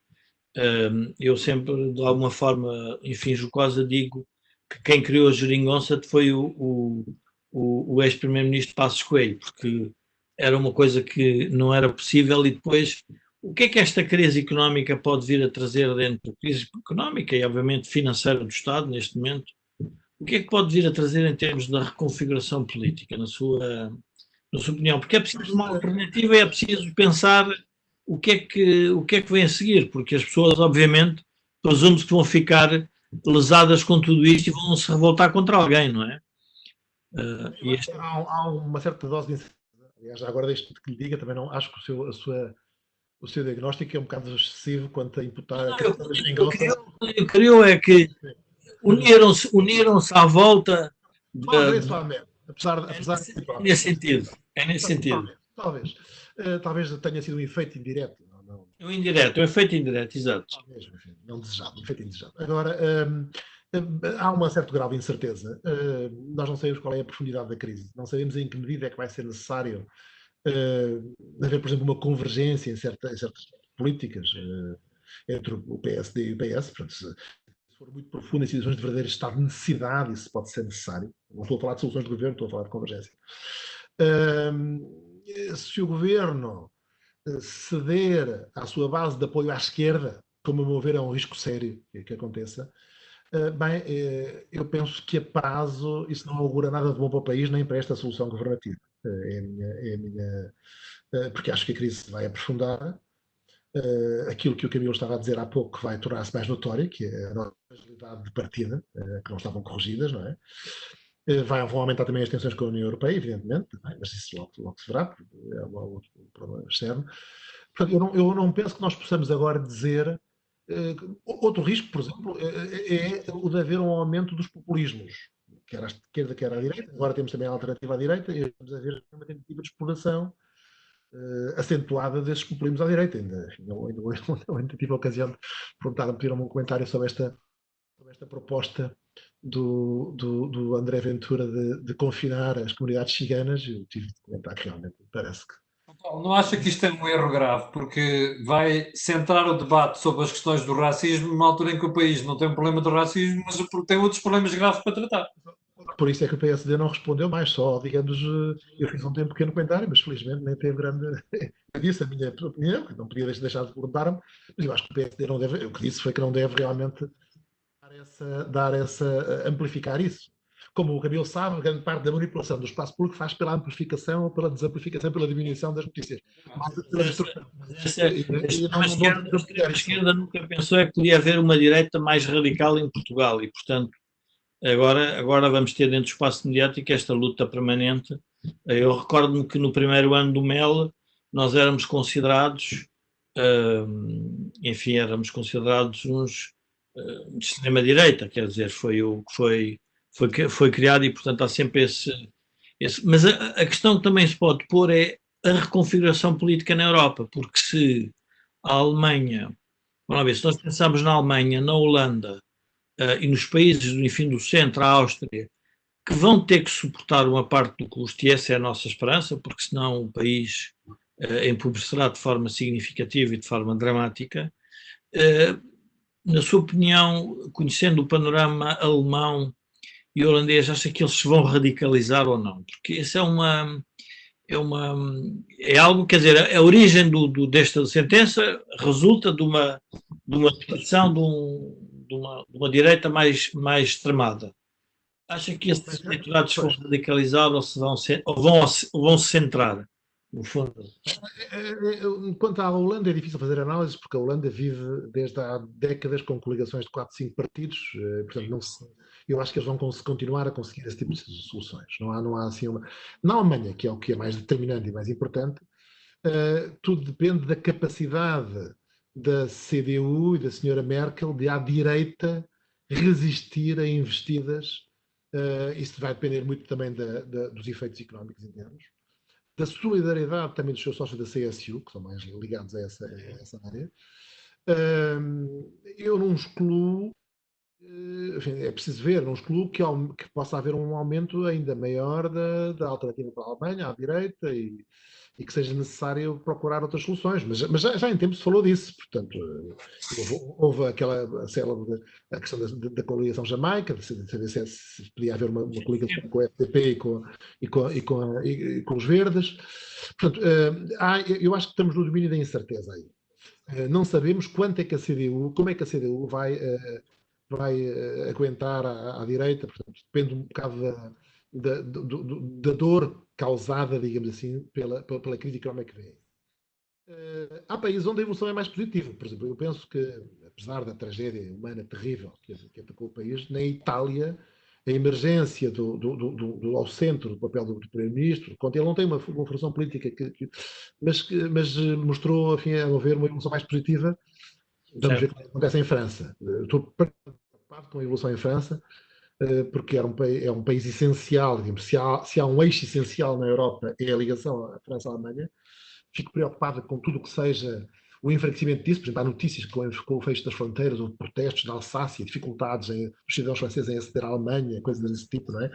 Eu sempre, de alguma forma, enfim, jocosa, digo que quem criou a geringonça foi o ex-primeiro-ministro Passos Coelho, porque era uma coisa que não era possível. E depois, o que é que esta crise económica pode vir a trazer dentro da crise económica e, obviamente, financeira do Estado, neste momento? O que é que pode vir a trazer em termos da reconfiguração política, na sua opinião? Porque é preciso uma alternativa e é preciso pensar o que é que vem a seguir, porque as pessoas, obviamente, presume-se que vão ficar lesadas com tudo isto e vão se revoltar contra alguém, não é? Há uma certa dose de incerteza. Aliás, agora deixe que lhe diga, também não acho que o seu diagnóstico é um bocado excessivo quanto a imputar a questão da geringonça. O que eu creio é que uniram-se à volta apesar nesse sentido. É nesse sentido. Talvez tenha sido um efeito indireto. Um indireto, um efeito indireto, exato. Talvez, enfim, não desejado, um efeito indesejado. Agora, há um certo grau de incerteza. Nós não sabemos qual é a profundidade da crise. Não sabemos em que medida é que vai ser necessário haver, por exemplo, uma convergência em certas políticas entre o PSD e o PS. Portanto, se for muito profundo em situações de verdadeiro estado de necessidade, isso pode ser necessário. Não estou a falar de soluções de governo, estou a falar de convergência. Se o governo ceder à sua base de apoio à esquerda, como a meu ver é um risco sério que aconteça, bem, eu penso que a prazo isso não augura nada de bom para o país nem para esta solução governativa. Porque acho que a crise vai aprofundar. Aquilo que o Camilo estava a dizer há pouco vai tornar-se mais notório, que é a nossa fragilidade de partida, que não estavam corrigidas, não é? Vão aumentar também as tensões com a União Europeia, evidentemente, mas isso logo se verá, porque é outro problema externo. Portanto, eu não penso que nós possamos agora dizer. Outro risco, por exemplo, é o de haver um aumento dos populismos, quer à esquerda, quer à direita. Agora temos também a alternativa à direita e estamos a ver uma tentativa de exploração acentuada desses populismos à direita. Ainda hoje tive a ocasião de pedir-me um comentário sobre esta proposta do André Ventura de confinar as comunidades ciganas. Eu tive de comentar que realmente parece que... Não acha que isto é um erro grave, porque vai centrar o debate sobre as questões do racismo numa altura em que o país não tem um problema de racismo, mas tem outros problemas graves para tratar? Por isso é que o PSD não respondeu mais, só, digamos, eu fiz um pequeno comentário, mas felizmente nem teve grande... Eu disse a minha opinião, que não podia deixar de perguntar-me, mas eu acho que o PSD não deve... O que disse foi que não deve realmente amplificar isso. como o Camilo sabe, grande parte da manipulação do espaço público faz pela amplificação ou pela desamplificação, pela diminuição das notícias. A esquerda nunca pensou é que podia haver uma direita mais radical em Portugal e, portanto, agora vamos ter dentro do espaço mediático esta luta permanente. Eu recordo-me que no primeiro ano do MEL nós éramos considerados, enfim, éramos considerados uns de extrema-direita, quer dizer, foi o que foi criado e, portanto, há sempre esse. Mas a questão que também se pode pôr é a reconfiguração política na Europa, porque se a Alemanha, vamos ver, se nós pensarmos na Alemanha, na Holanda e nos países, enfim, do centro, a Áustria, que vão ter que suportar uma parte do custo, e essa é a nossa esperança, porque senão o país empobrecerá de forma significativa e de forma dramática. Na sua opinião, conhecendo o panorama alemão e holandês, acha que eles se vão radicalizar ou não? Porque isso é algo, quer dizer, a origem desta sentença resulta de uma petição de uma direita mais extremada. Acha que esses eleitorados se vão radicalizar ou vão se centrar, no fundo? Quanto à Holanda, é difícil fazer análise, porque a Holanda vive desde há décadas com coligações de 4, 5 partidos, portanto, eu acho que eles vão continuar a conseguir esse tipo de soluções. Não há assim uma. Na Alemanha, que é o que é mais determinante e mais importante, tudo depende da capacidade da CDU e da senhora Merkel de, à direita, resistir a investidas. Isso vai depender muito também dos efeitos económicos internos, da solidariedade também dos seus sócios da CSU, que são mais ligados a essa área. Eu não excluo, enfim, é preciso ver, não excluo que possa haver um aumento ainda maior da alternativa para a Alemanha, à direita, e que seja necessário procurar outras soluções. Mas já em tempo se falou disso, portanto, houve aquela célebre a questão da coligação jamaica, de saber se podia haver uma coligação com o FDP e com os verdes. Portanto, eu acho que estamos no domínio da incerteza aí. Não sabemos quanto é que a CDU, como é que a CDU vai aguentar à direita, portanto, depende um bocado da dor causada, digamos assim, pela crise económica que vem. Há países onde a evolução é mais positiva. Por exemplo, eu penso que, apesar da tragédia humana terrível que atacou o país, na Itália, a emergência ao centro do papel do primeiro-ministro, quando ele não tem uma função política, mas mostrou, enfim, a ver uma evolução mais positiva. Vamos ver o que acontece em França. Estou preocupado com a evolução em França, porque é um país essencial, digamos, se há um eixo essencial na Europa, é a ligação à França-Alemanha. Fico preocupado com tudo o que seja o enfraquecimento disso. Por exemplo, há notícias com o fecho das fronteiras, ou protestos na Alsácia, dificuldades dos cidadãos franceses em aceder à Alemanha, coisas desse tipo, não é?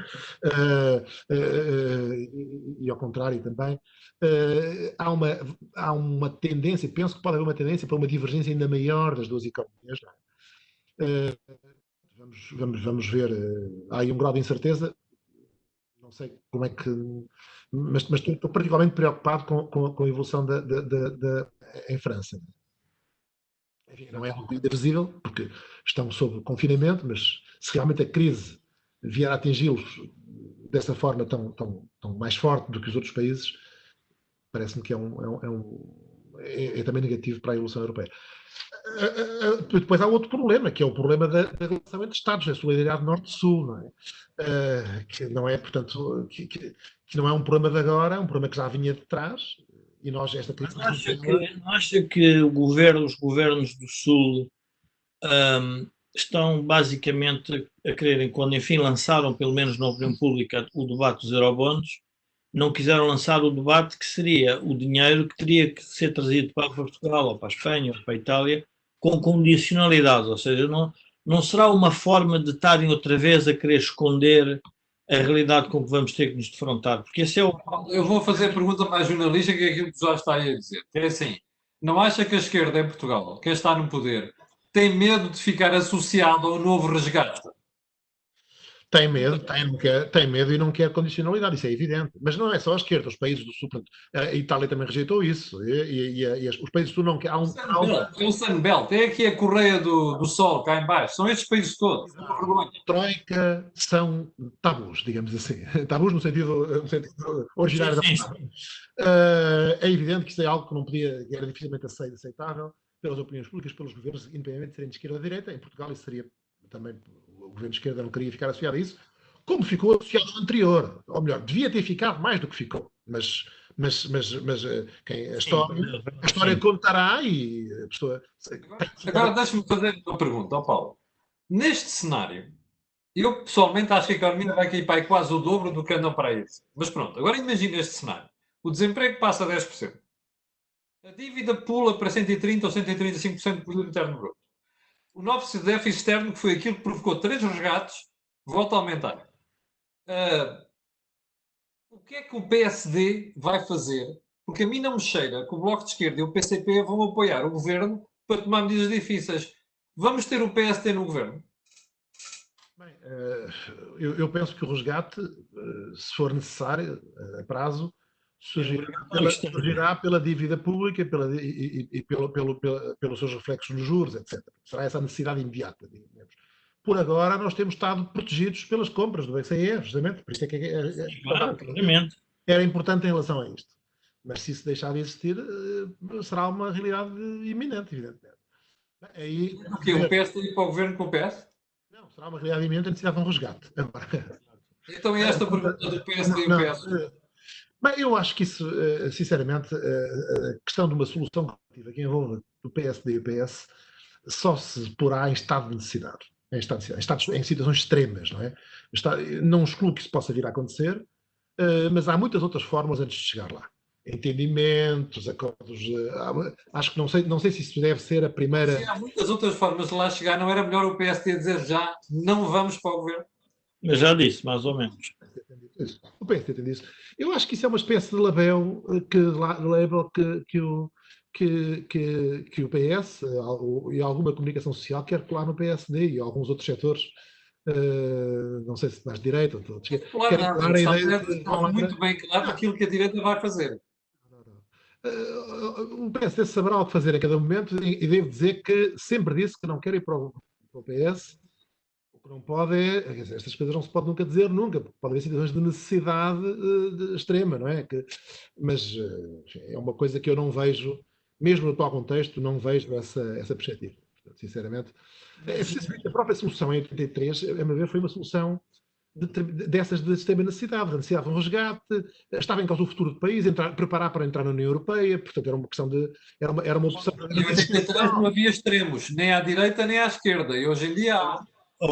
E ao contrário também. Há uma tendência, penso que pode haver uma tendência para uma divergência ainda maior das duas economias, não é? Vamos ver. Há aí um grau de incerteza. Não sei como é que. Mas estou particularmente preocupado com a evolução em França. Enfim, não é algo ainda visível, porque estão sob confinamento, mas se realmente a crise vier a atingi-los dessa forma tão mais forte do que os outros países, parece-me que é também negativo para a evolução europeia. Depois há outro problema, que é o problema da relação entre Estados, a solidariedade norte-sul, não é? Que não é, portanto, que não é um problema de agora, é um problema que já vinha de trás, e nós esta crise... Não acha que os governos do Sul estão basicamente a quererem, quando enfim lançaram, pelo menos na opinião pública, o debate dos eurobonds, não quiseram lançar o debate que seria o dinheiro que teria que ser trazido para Portugal, ou para a Espanha, ou para a Itália, com condicionalidades, ou seja, não será uma forma de estarem outra vez a querer esconder a realidade com que vamos ter que nos defrontar, porque esse é o... Eu vou fazer a pergunta mais jornalista, que é aquilo que já está aí a dizer, que é assim, não acha que a esquerda em Portugal, quem está no poder, tem medo de ficar associado ao novo resgate? tem medo e não quer condicionalidade, isso é evidente. Mas não é só a esquerda, os países do sul, a Itália também rejeitou isso. Os países do sul não querem. É o Sunbelt, é aqui a Correia do Sol, cá em baixo. São estes países todos. É uma vergonha. Troika são tabus, digamos assim. Tabus no sentido originário da palavra. É evidente que isto é algo que não podia, que era dificilmente aceitável pelas opiniões públicas, pelos governos, independentemente de serem de esquerda ou de direita. Em Portugal isso seria também, o governo de esquerda não queria ficar associado a isso, como ficou associado ao anterior. Ou melhor, devia ter ficado mais do que ficou. Mas a história contará e a pessoa... Agora deixa-me fazer uma pergunta ao Paulo. Neste cenário, eu pessoalmente acho que a economia vai cair para aí quase o dobro do que andam para isso. Mas pronto, agora imagina este cenário. O desemprego passa a 10%. A dívida pula para 130% ou 135% do produto interno bruto. O novo déficit externo, que foi aquilo que provocou 3 resgates, volta a aumentar. O que é que o PSD vai fazer? Porque a mim não me cheira que o Bloco de Esquerda e o PCP vão apoiar o governo para tomar medidas difíceis. Vamos ter o PSD no governo? Bem, eu penso que o resgate, se for necessário, a prazo, surgirá pela dívida pública e pelos seus reflexos nos juros, etc. Será essa a necessidade imediata, digamos. Por agora, nós temos estado protegidos pelas compras do BCE, justamente. Por isso é que era importante em relação a isto. Mas se isso deixar de existir, será uma realidade iminente, evidentemente. Aí, o PSD ir para o governo com o PS? Não, será uma realidade iminente a necessidade de um resgate. Então é esta pergunta do PSD e o PS? Bem, eu acho que isso, sinceramente, a questão de uma solução coletiva que envolva o PSD e o PS só se porá em estado de necessidade. Em situações extremas, não é? Não excluo que isso possa vir a acontecer, mas há muitas outras formas antes de chegar lá. Entendimentos, acordos. Acho que não sei se isso deve ser a primeira. Sim, há muitas outras formas de lá chegar. Não era melhor o PSD dizer já não vamos para o governo? Mas já disse, mais ou menos. O PSD tem isso. Eu acho que isso é uma espécie de label que o PS e alguma comunicação social quer colar no PSD e alguns outros setores. Não sei se mais direita ou todos. Claro, está muito bem claro aquilo que a direita vai fazer. O PSD saberá o que fazer a cada momento e devo dizer que sempre disse que não quer ir para o PS. O que não pode estas coisas não se pode nunca dizer nunca, porque pode haver situações de necessidade extrema, não é? Mas é uma coisa que eu não vejo, mesmo no atual contexto, não vejo essa perspectiva. Portanto, sinceramente, a própria solução em 83, a meu ver, foi uma solução dessas de extrema necessidade, de um resgate, estava em causa o futuro do país, preparar para entrar na União Europeia, portanto era uma questão de... Era uma opção... Em 83 não havia extremos, nem à direita nem à esquerda, e hoje em dia há. É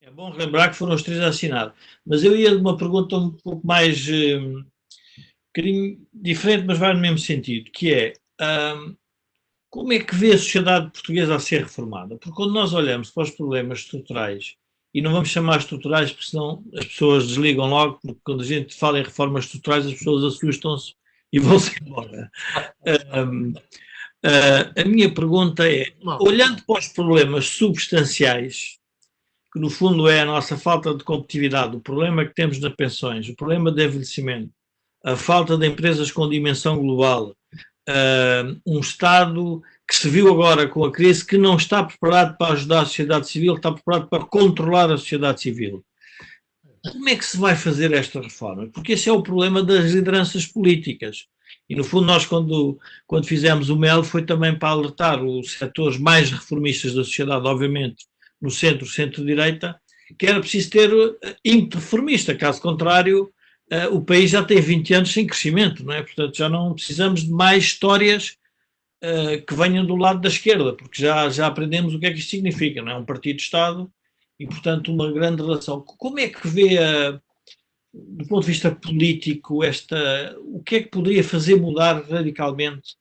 bom relembrar que foram os três a assinar. Mas eu ia de uma pergunta um pouco mais um bocadinho diferente, mas vai no mesmo sentido, que é como é que vê a sociedade portuguesa a ser reformada? Porque quando nós olhamos para os problemas estruturais, e não vamos chamar estruturais porque senão as pessoas desligam logo, porque quando a gente fala em reformas estruturais as pessoas assustam-se e vão-se embora. A minha pergunta é, olhando para os problemas substanciais, que no fundo é a nossa falta de competitividade, o problema que temos nas pensões, o problema de envelhecimento, a falta de empresas com dimensão global, um Estado que se viu agora com a crise que não está preparado para ajudar a sociedade civil, está preparado para controlar a sociedade civil. Como é que se vai fazer esta reforma? Porque esse é o problema das lideranças políticas. E, no fundo, nós, quando fizemos o MEL, foi também para alertar os setores mais reformistas da sociedade, obviamente, no centro-direita, que era preciso ter ímpeto reformista. Caso contrário, o país já tem 20 anos sem crescimento, não é? Portanto, já não precisamos de mais histórias que venham do lado da esquerda, porque já aprendemos o que é que isto significa, não é? Um partido-Estado e, portanto, uma grande relação. Como é que vê, do ponto de vista político, o que é que poderia fazer mudar radicalmente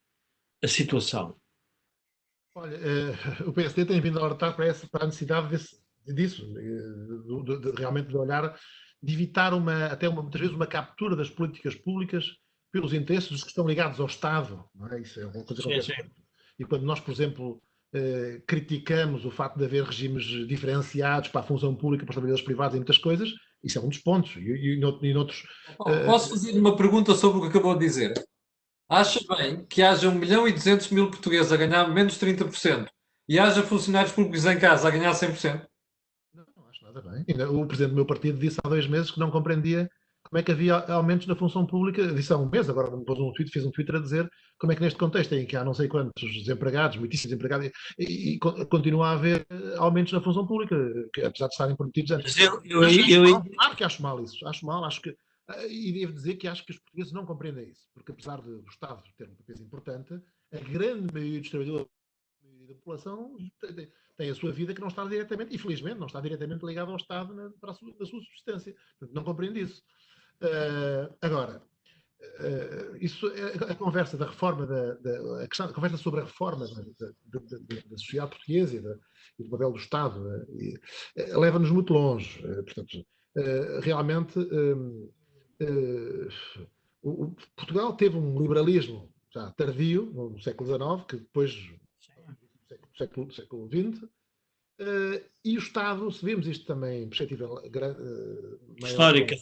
a situação? Olha, o PSD tem vindo a alertar para a necessidade disso, realmente de olhar, de evitar muitas vezes uma captura das políticas públicas pelos interesses dos que estão ligados ao Estado. Não é? Isso é uma coisa que acontece. E quando nós, por exemplo, criticamos o facto de haver regimes diferenciados para a função pública, para os trabalhadores privados e muitas coisas, isso é um dos pontos. E noutros. Posso fazer uma pergunta sobre o que acabou de dizer? Acha bem que haja 1.200.000 portugueses a ganhar menos 30% e haja funcionários públicos em casa a ganhar 100%? Não acho nada bem. O presidente do meu partido disse há 2 meses que não compreendia como é que havia aumentos na função pública. Disse há 1 mês, agora fez um Twitter a dizer como é que neste contexto em que há não sei quantos desempregados, muitíssimos desempregados, e continua a haver aumentos na função pública, que, apesar de estarem prometidos antes. Claro que acho mal isso. Acho mal, acho que. E devo dizer que acho que os portugueses não compreendem isso, porque apesar do Estado ter um papel importante, a grande maioria dos trabalhadores da população tem a sua vida que não está diretamente, infelizmente, não está diretamente ligada ao Estado para a sua subsistência. Portanto, não compreende isso. Agora, isso, a conversa da reforma, a conversa sobre a reforma da sociedade portuguesa e do papel do Estado leva-nos muito longe. Portanto, realmente, Portugal teve um liberalismo já tardio, no século XIX, que depois do século XX, e o Estado, se vimos isto também em perspectiva histórica,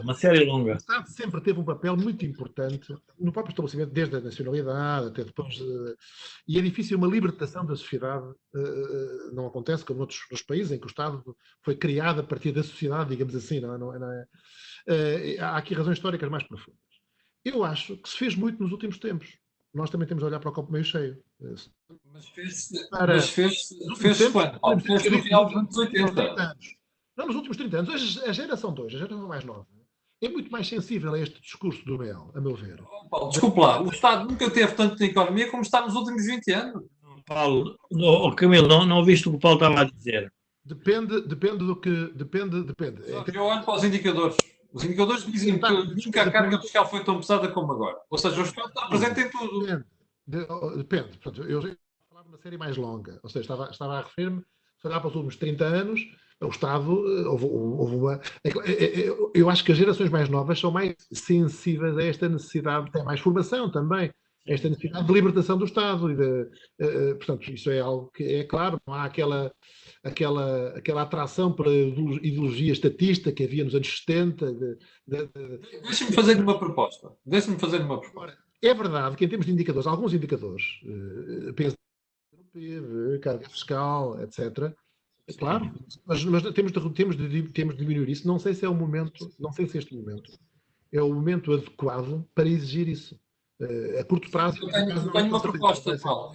uma série longa. O Estado sempre teve um papel muito importante no próprio estabelecimento, desde a nacionalidade até depois. E é difícil uma libertação da sociedade, não acontece como noutros países em que o Estado foi criado a partir da sociedade, digamos assim. Há aqui razões históricas mais profundas. Eu acho que se fez muito nos últimos tempos. Nós também temos de olhar para o copo meio cheio. Mas fez-se quando? Fez-se no final dos anos 80. Não, nos últimos 30 anos. Hoje, a geração 2, a geração mais nova, é muito mais sensível a este discurso do Mel, a meu ver. Paulo, desculpe lá, o Estado nunca teve tanto na economia como está nos últimos 20 anos. Paulo, Camilo, não ouviste o que o Paulo estava a dizer? Depende do que... Depende. Eu olho para os indicadores. Os indicadores dizem que nunca a carga fiscal foi tão pesada como agora. Ou seja, o Estado está presente em tudo. Depende. Portanto, eu falava de uma série mais longa. Ou seja, estava a referir-me, se olhar para os últimos 30 anos, o Estado houve uma... Eu acho que as gerações mais novas são mais sensíveis a esta necessidade, tem mais formação também, esta necessidade de libertação do Estado. Portanto, isso é algo que é claro, não há aquela atração pela ideologia estatista que havia nos anos 70. Deixa-me fazer-lhe uma proposta. É verdade que em termos de indicadores, alguns indicadores, penso no PIB, carga fiscal, etc., é claro, mas temos de diminuir isso. Não sei se é o momento, não sei se este momento é o momento adequado para exigir isso. A curto prazo... Eu tenho uma proposta, Paulo.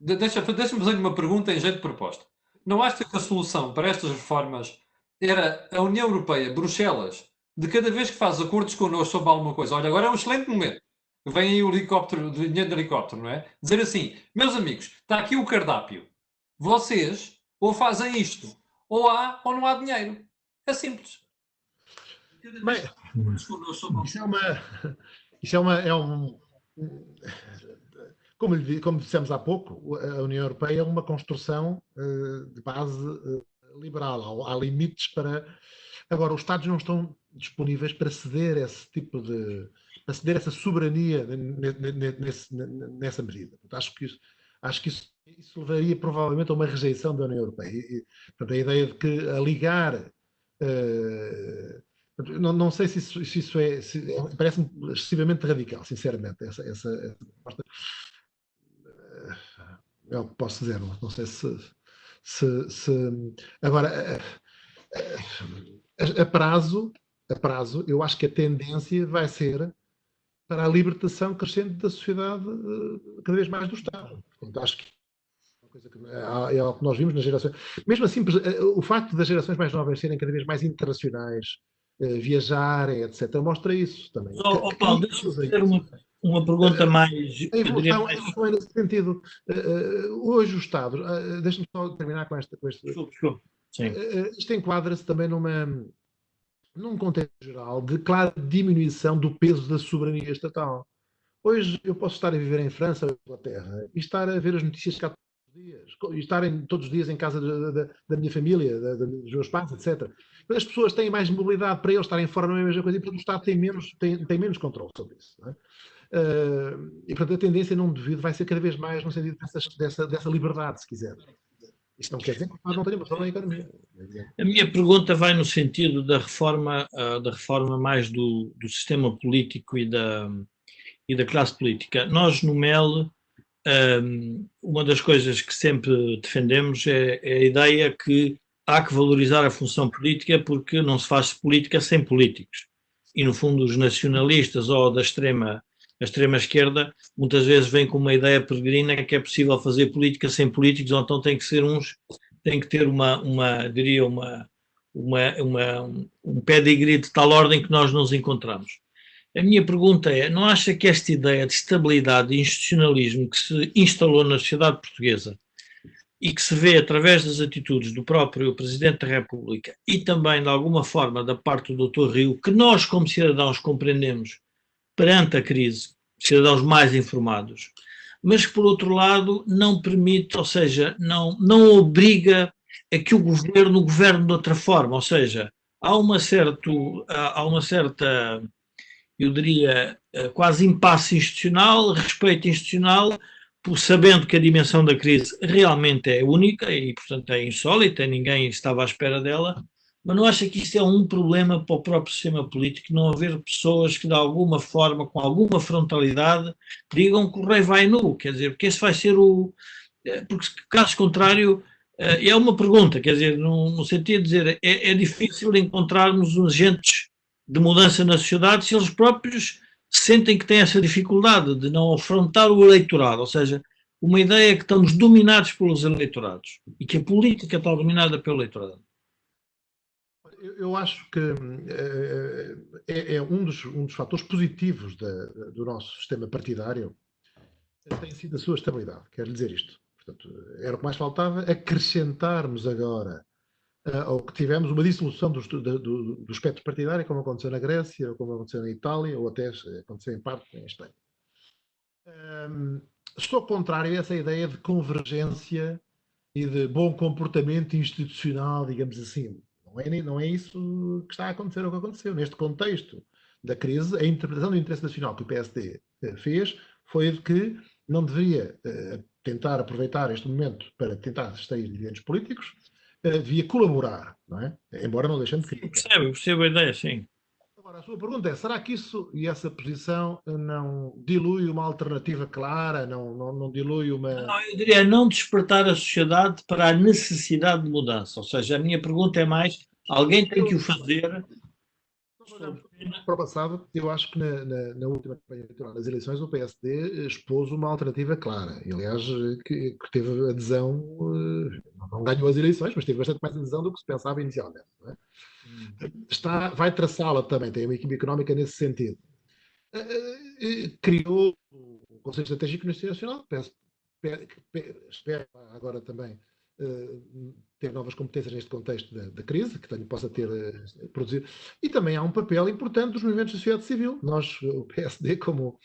Deixa-me fazer uma pergunta em jeito de proposta. Não acha que a solução para estas reformas era a União Europeia, Bruxelas, de cada vez que faz acordos connosco sobre alguma coisa? Olha, agora é um excelente momento. Vem aí o dinheiro de helicóptero, não é? Dizer assim, meus amigos, está aqui o cardápio. Vocês ou fazem isto, ou há ou não há dinheiro. É simples. Bem, como dissemos há pouco, a União Europeia é uma construção de base liberal. Há limites para... Agora, os Estados não estão disponíveis para ceder essa soberania nessa medida. Acho que isso levaria provavelmente a uma rejeição da União Europeia. Portanto, a ideia de que a ligar... não sei se isso parece-me excessivamente radical, sinceramente, essa proposta. É o que posso dizer, não sei se... Agora, a prazo, eu acho que a tendência vai ser para a libertação crescente da sociedade, cada vez mais do Estado. Portanto, acho que é algo que nós vimos nas gerações. Mesmo assim, o facto das gerações mais novas serem cada vez mais internacionais, viajarem, etc., mostra isso também. Paulo, deixa-me fazer uma pergunta mais... A evolução é nesse sentido. Hoje o Estado... Deixa-me só terminar com este... Desculpe. Sim. Isto enquadra-se também num contexto geral de clara diminuição do peso da soberania estatal. Hoje eu posso estar a viver em França ou em Inglaterra e estar a ver as notícias cá todos os dias, e estarem todos os dias em casa da minha família, dos meus pais, etc. Mas as pessoas têm mais mobilidade, para eles estarem fora não é a mesma coisa, e portanto o Estado tem menos controle sobre isso. Não é? E, portanto, a tendência, não duvido, vai ser cada vez mais no sentido dessa liberdade, se quiser. Isto não quer dizer que não tenha uma reforma da economia. A minha pergunta vai no sentido da reforma mais do sistema político e da classe política. Nós, no MEL, uma das coisas que sempre defendemos é a ideia que há que valorizar a função política, porque não se faz política sem políticos. E, no fundo, os nacionalistas ou da extrema esquerda muitas vezes vêm com uma ideia peregrina que é possível fazer política sem políticos, ou então tem que ter um pedigree de tal ordem que nós nos encontramos. A minha pergunta é, não acha que esta ideia de estabilidade e institucionalismo que se instalou na sociedade portuguesa e que se vê através das atitudes do próprio Presidente da República e também, de alguma forma, da parte do Dr. Rio, que nós, como cidadãos, compreendemos perante a crise, cidadãos mais informados, mas que, por outro lado, não permite, ou seja, não obriga a que o governo governe de outra forma, ou seja, há uma certa, eu diria, quase impasse institucional, respeito institucional, sabendo que a dimensão da crise realmente é única e, portanto, é insólita, ninguém estava à espera dela, mas não acha que isto é um problema para o próprio sistema político, não haver pessoas que, de alguma forma, com alguma frontalidade, digam que o rei vai nu, quer dizer, porque esse vai ser porque, caso contrário, é uma pergunta, quer dizer, no sentido de dizer, é difícil encontrarmos uns agentes de mudança na sociedade se eles próprios sentem que têm essa dificuldade de não afrontar o eleitorado, ou seja, uma ideia que estamos dominados pelos eleitorados e que a política está dominada pelo eleitorado. Eu acho que é um dos fatores positivos do nosso sistema partidário, tem sido a sua estabilidade. Quero dizer isto. Portanto, era o que mais faltava, acrescentarmos agora ao que tivemos uma dissolução do espectro partidário, como aconteceu na Grécia, ou como aconteceu na Itália, ou até aconteceu em parte em Espanha. Estou contrário a essa ideia de convergência e de bom comportamento institucional, digamos assim. Não é isso que está a acontecer, o que aconteceu. Neste contexto da crise, a interpretação do interesse nacional que o PSD fez foi de que não deveria tentar aproveitar este momento para tentar extrair dividendos políticos, devia colaborar, não é? Embora não deixando de criticar. Percebo a ideia, sim. Agora, a sua pergunta é, será que isso e essa posição não dilui uma alternativa clara, não dilui uma... Não, eu diria não despertar a sociedade para a necessidade de mudança, ou seja, a minha pergunta é mais, alguém tem que o fazer... Para o passado, eu acho que na última campanha eleitoral das eleições o PSD expôs uma alternativa clara. E, aliás, que teve adesão, não ganhou as eleições, mas teve bastante mais adesão do que se pensava inicialmente. Não é? Vai traçá-la também, tem uma equipe económica nesse sentido. Criou o Conselho Estratégico Nacional, espero agora também ter novas competências neste contexto da crise, que possa ter produzido. E também há um papel importante dos movimentos da sociedade civil. Nós, o PSD, como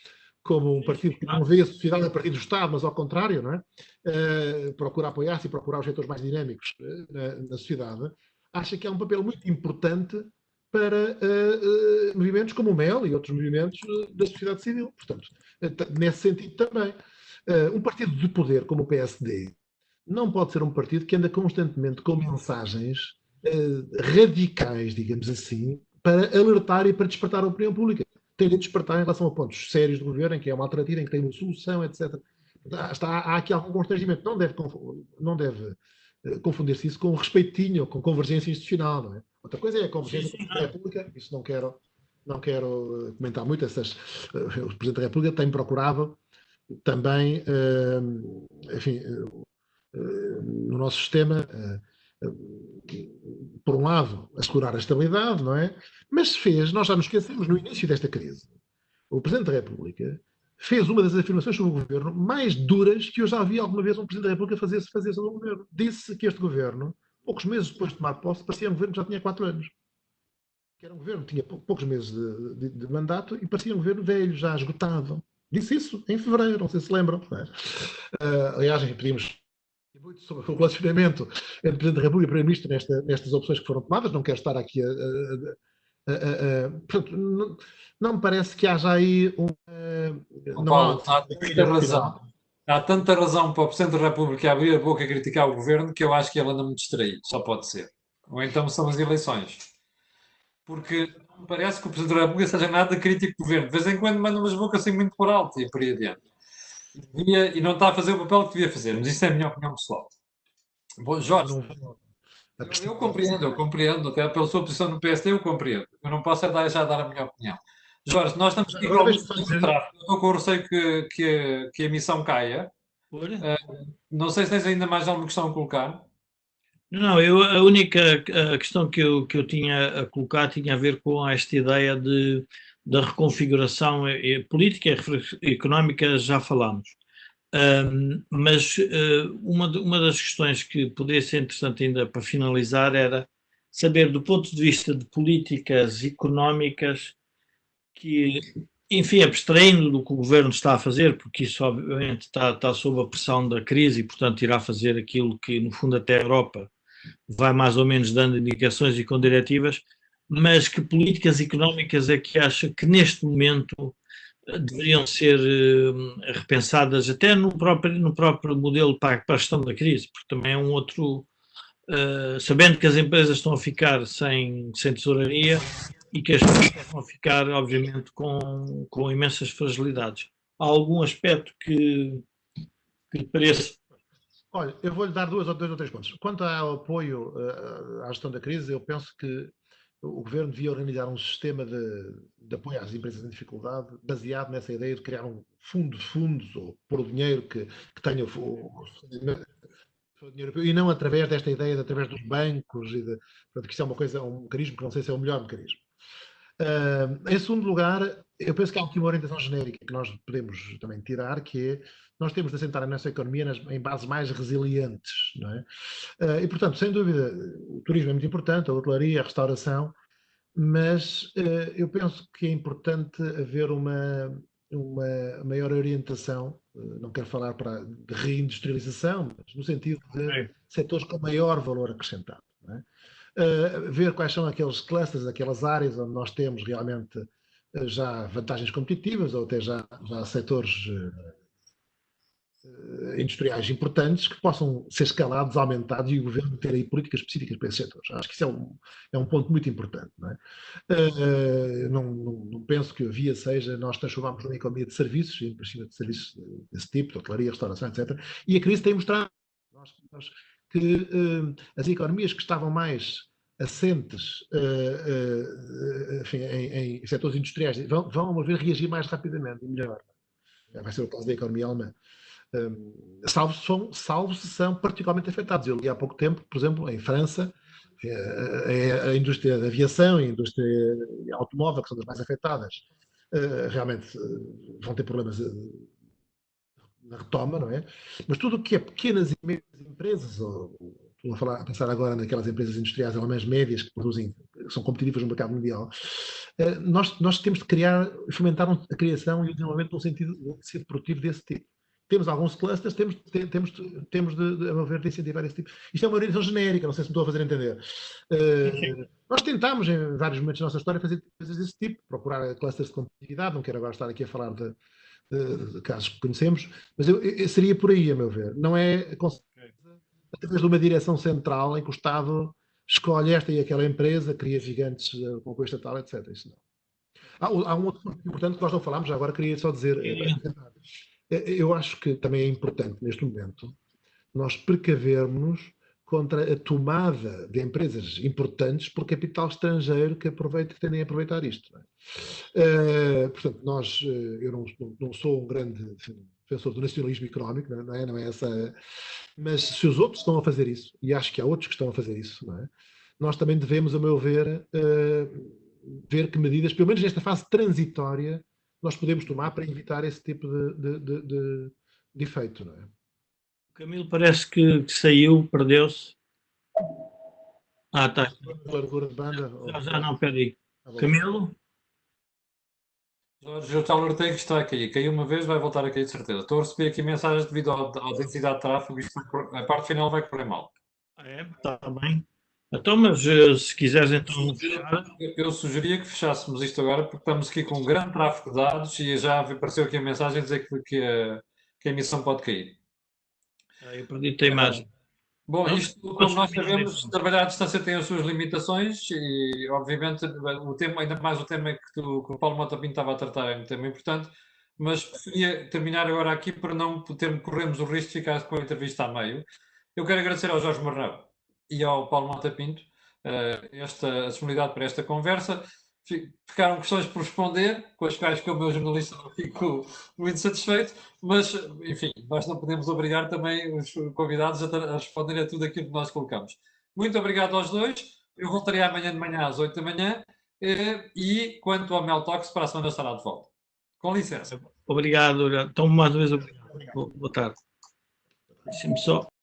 um partido que não vê a sociedade a partir do Estado, mas ao contrário, não é? Procura apoiar-se e procurar os setores mais dinâmicos na sociedade, acha que há um papel muito importante para movimentos como o MEL e outros movimentos da sociedade civil. Portanto, nesse sentido também. Um partido de poder como o PSD não pode ser um partido que anda constantemente com mensagens radicais, digamos assim, para alertar e para despertar a opinião pública. Tem de despertar em relação a pontos sérios do governo, em que é uma alternativa, em que tem uma solução, etc. Há aqui algum constrangimento. Não deve confundir-se isso com respeitinho, com convergência institucional. Não é? Outra coisa é a convergência com a República. Isso não quero comentar muito. O Presidente da República tem procurado também, enfim, no nosso sistema, por um lado, assegurar a estabilidade, não é? Mas nós já nos esquecemos, no início desta crise, o Presidente da República fez uma das afirmações sobre o governo mais duras que eu já vi alguma vez um Presidente da República fazer sobre o governo. Disse que este governo, poucos meses depois de tomar posse, parecia um governo que já tinha 4 anos. Que era um governo que tinha poucos meses de mandato e parecia um governo velho, já esgotado. Disse isso em fevereiro, não sei se lembram. Aliás, pedimos muito sobre o relacionamento entre o Presidente da República e o Primeiro-Ministro nestas opções que foram tomadas. Não quero estar aqui Portanto, não me parece que haja aí não há Paulo, há tanta razão. Há tanta razão para o Presidente da República abrir a boca e criticar o governo que eu acho que ele anda muito distraído. Só pode ser. Ou então são as eleições. Porque não me parece que o Presidente da República seja nada crítico do governo. De vez em quando manda umas bocas assim muito por alto e por aí adiante. E não está a fazer o papel que devia fazer. Mas isso é a minha opinião pessoal. Bom, Jorge, eu compreendo. Até pela sua posição no PSD, eu compreendo. Eu não posso é já dar a minha opinião. Jorge, nós estamos aqui com alguns problemas de tráfego. Estou com o receio que a emissão caia. Não sei se tens ainda mais alguma questão a colocar. Não, a única questão que eu tinha a colocar tinha a ver com esta ideia da reconfiguração política e económica, já falámos. Mas uma das questões que poderia ser interessante ainda para finalizar era saber, do ponto de vista de políticas económicas, que, enfim, abstraindo do que o governo está a fazer, porque isso obviamente está sob a pressão da crise e, portanto, irá fazer aquilo que, no fundo, até a Europa vai mais ou menos dando indicações e com diretivas, mas que políticas económicas é que acha que neste momento deveriam ser repensadas até no próprio modelo para a gestão da crise, porque também é um outro, sabendo que as empresas estão a ficar sem tesouraria e que as pessoas estão a ficar, obviamente, com imensas fragilidades. Há algum aspecto que lhe pareça? Olha, eu vou-lhe dar dois ou três pontos. Quanto ao apoio à gestão da crise, eu penso que o governo devia organizar um sistema de apoio às empresas em dificuldade baseado nessa ideia de criar um fundo de fundos ou pôr o dinheiro que tenha o dinheiro, e não através desta ideia de através dos bancos portanto, que isso é uma coisa, um mecanismo que não sei se é o melhor mecanismo. Em segundo lugar, eu penso que há aqui uma orientação genérica que nós podemos também tirar, que é nós temos de assentar a nossa economia em bases mais resilientes, não é? E, portanto, sem dúvida, o turismo é muito importante, a hotelaria, a restauração, mas eu penso que é importante haver uma maior orientação, não quero falar de reindustrialização, mas no sentido de setores com maior valor acrescentado, não é? Ver quais são aqueles clusters, aquelas áreas onde nós temos realmente já vantagens competitivas ou até já setores industriais importantes que possam ser escalados, aumentados e o governo ter aí políticas específicas para esses setores. Acho que isso é um ponto muito importante. Não é? Não penso que a via seja nós transformarmos numa economia de serviços, em cima de serviços desse tipo, de hotelaria, restauração, etc. E a crise tem mostrado que as economias que estavam mais assentes enfim, em setores industriais vão reagir mais rapidamente e melhor. Vai ser o caso da economia alemã. Salvo se são particularmente afetados. Eu li há pouco tempo, por exemplo, em França, a indústria da aviação e a indústria automóvel, que são das mais afetadas, realmente vão ter problemas na retoma, não é? Mas tudo o que é pequenas e médias empresas, estou a pensar agora naquelas empresas industriais alemãs médias que produzem, são competitivas no mercado mundial, nós temos de fomentar a criação e o desenvolvimento de um sentido produtivo desse tipo. Temos alguns clusters, temos de, a meu ver, de incentivar esse tipo. Isto é uma orientação genérica, não sei se me estou a fazer entender. Nós tentámos, em vários momentos da nossa história, fazer coisas desse tipo, procurar clusters de competitividade, não quero agora estar aqui a falar de casos que conhecemos, mas eu seria por aí, a meu ver. Não é através de uma direção central em que o Estado escolhe esta e aquela empresa, cria gigantes com coisa tal, etc. Isso não. Há um outro ponto importante que nós não falámos, agora queria só dizer. Eu acho que também é importante, neste momento, nós precavermos contra a tomada de empresas importantes por capital estrangeiro que tendem a aproveitar isto. Não é? Portanto, eu não sou um grande defensor do nacionalismo económico, não é essa, mas se os outros estão a fazer isso, e acho que há outros que estão a fazer isso, não é? Nós também devemos, a meu ver, ver que medidas, pelo menos nesta fase transitória, nós podemos tomar para evitar esse tipo de efeito, não é? O Camilo parece que saiu, perdeu-se. Está. Largura de banda? Já não, peraí. Camilo? Jorge, o Charles Ortega está a cair. Caiu uma vez, vai voltar a cair de certeza. Estou a receber aqui mensagens devido à densidade de tráfego. A parte final vai correr mal. É, está bem. Então, mas se quiseres então fechar. Eu sugeria que fechássemos isto agora, porque estamos aqui com um grande tráfego de dados e já apareceu aqui a mensagem a dizer que a emissão pode cair. Eu perdi a imagem. Bom, Não, isto, como nós sabemos, trabalhar à distância tem as suas limitações e, obviamente, o tema, ainda mais o tema que o Paulo Mota Pinto estava a tratar é um tema importante, mas preferia terminar agora aqui para não corrermos o risco de ficar com a entrevista a meio. Eu quero agradecer ao Jorge Marrão e ao Paulo Mota Pinto a disponibilidade para esta conversa. Ficaram questões por responder, com as quais, como eu jornalista, não fico muito satisfeito, mas, enfim, nós não podemos obrigar também os convidados a responderem a tudo aquilo que nós colocamos. Muito obrigado aos dois. Eu voltarei amanhã de manhã às 8 da manhã e, quanto ao Mel Talks, para a semana estará de volta. Com licença. Obrigado. Então, mais uma vez, obrigado. Boa tarde. Deixa-me só.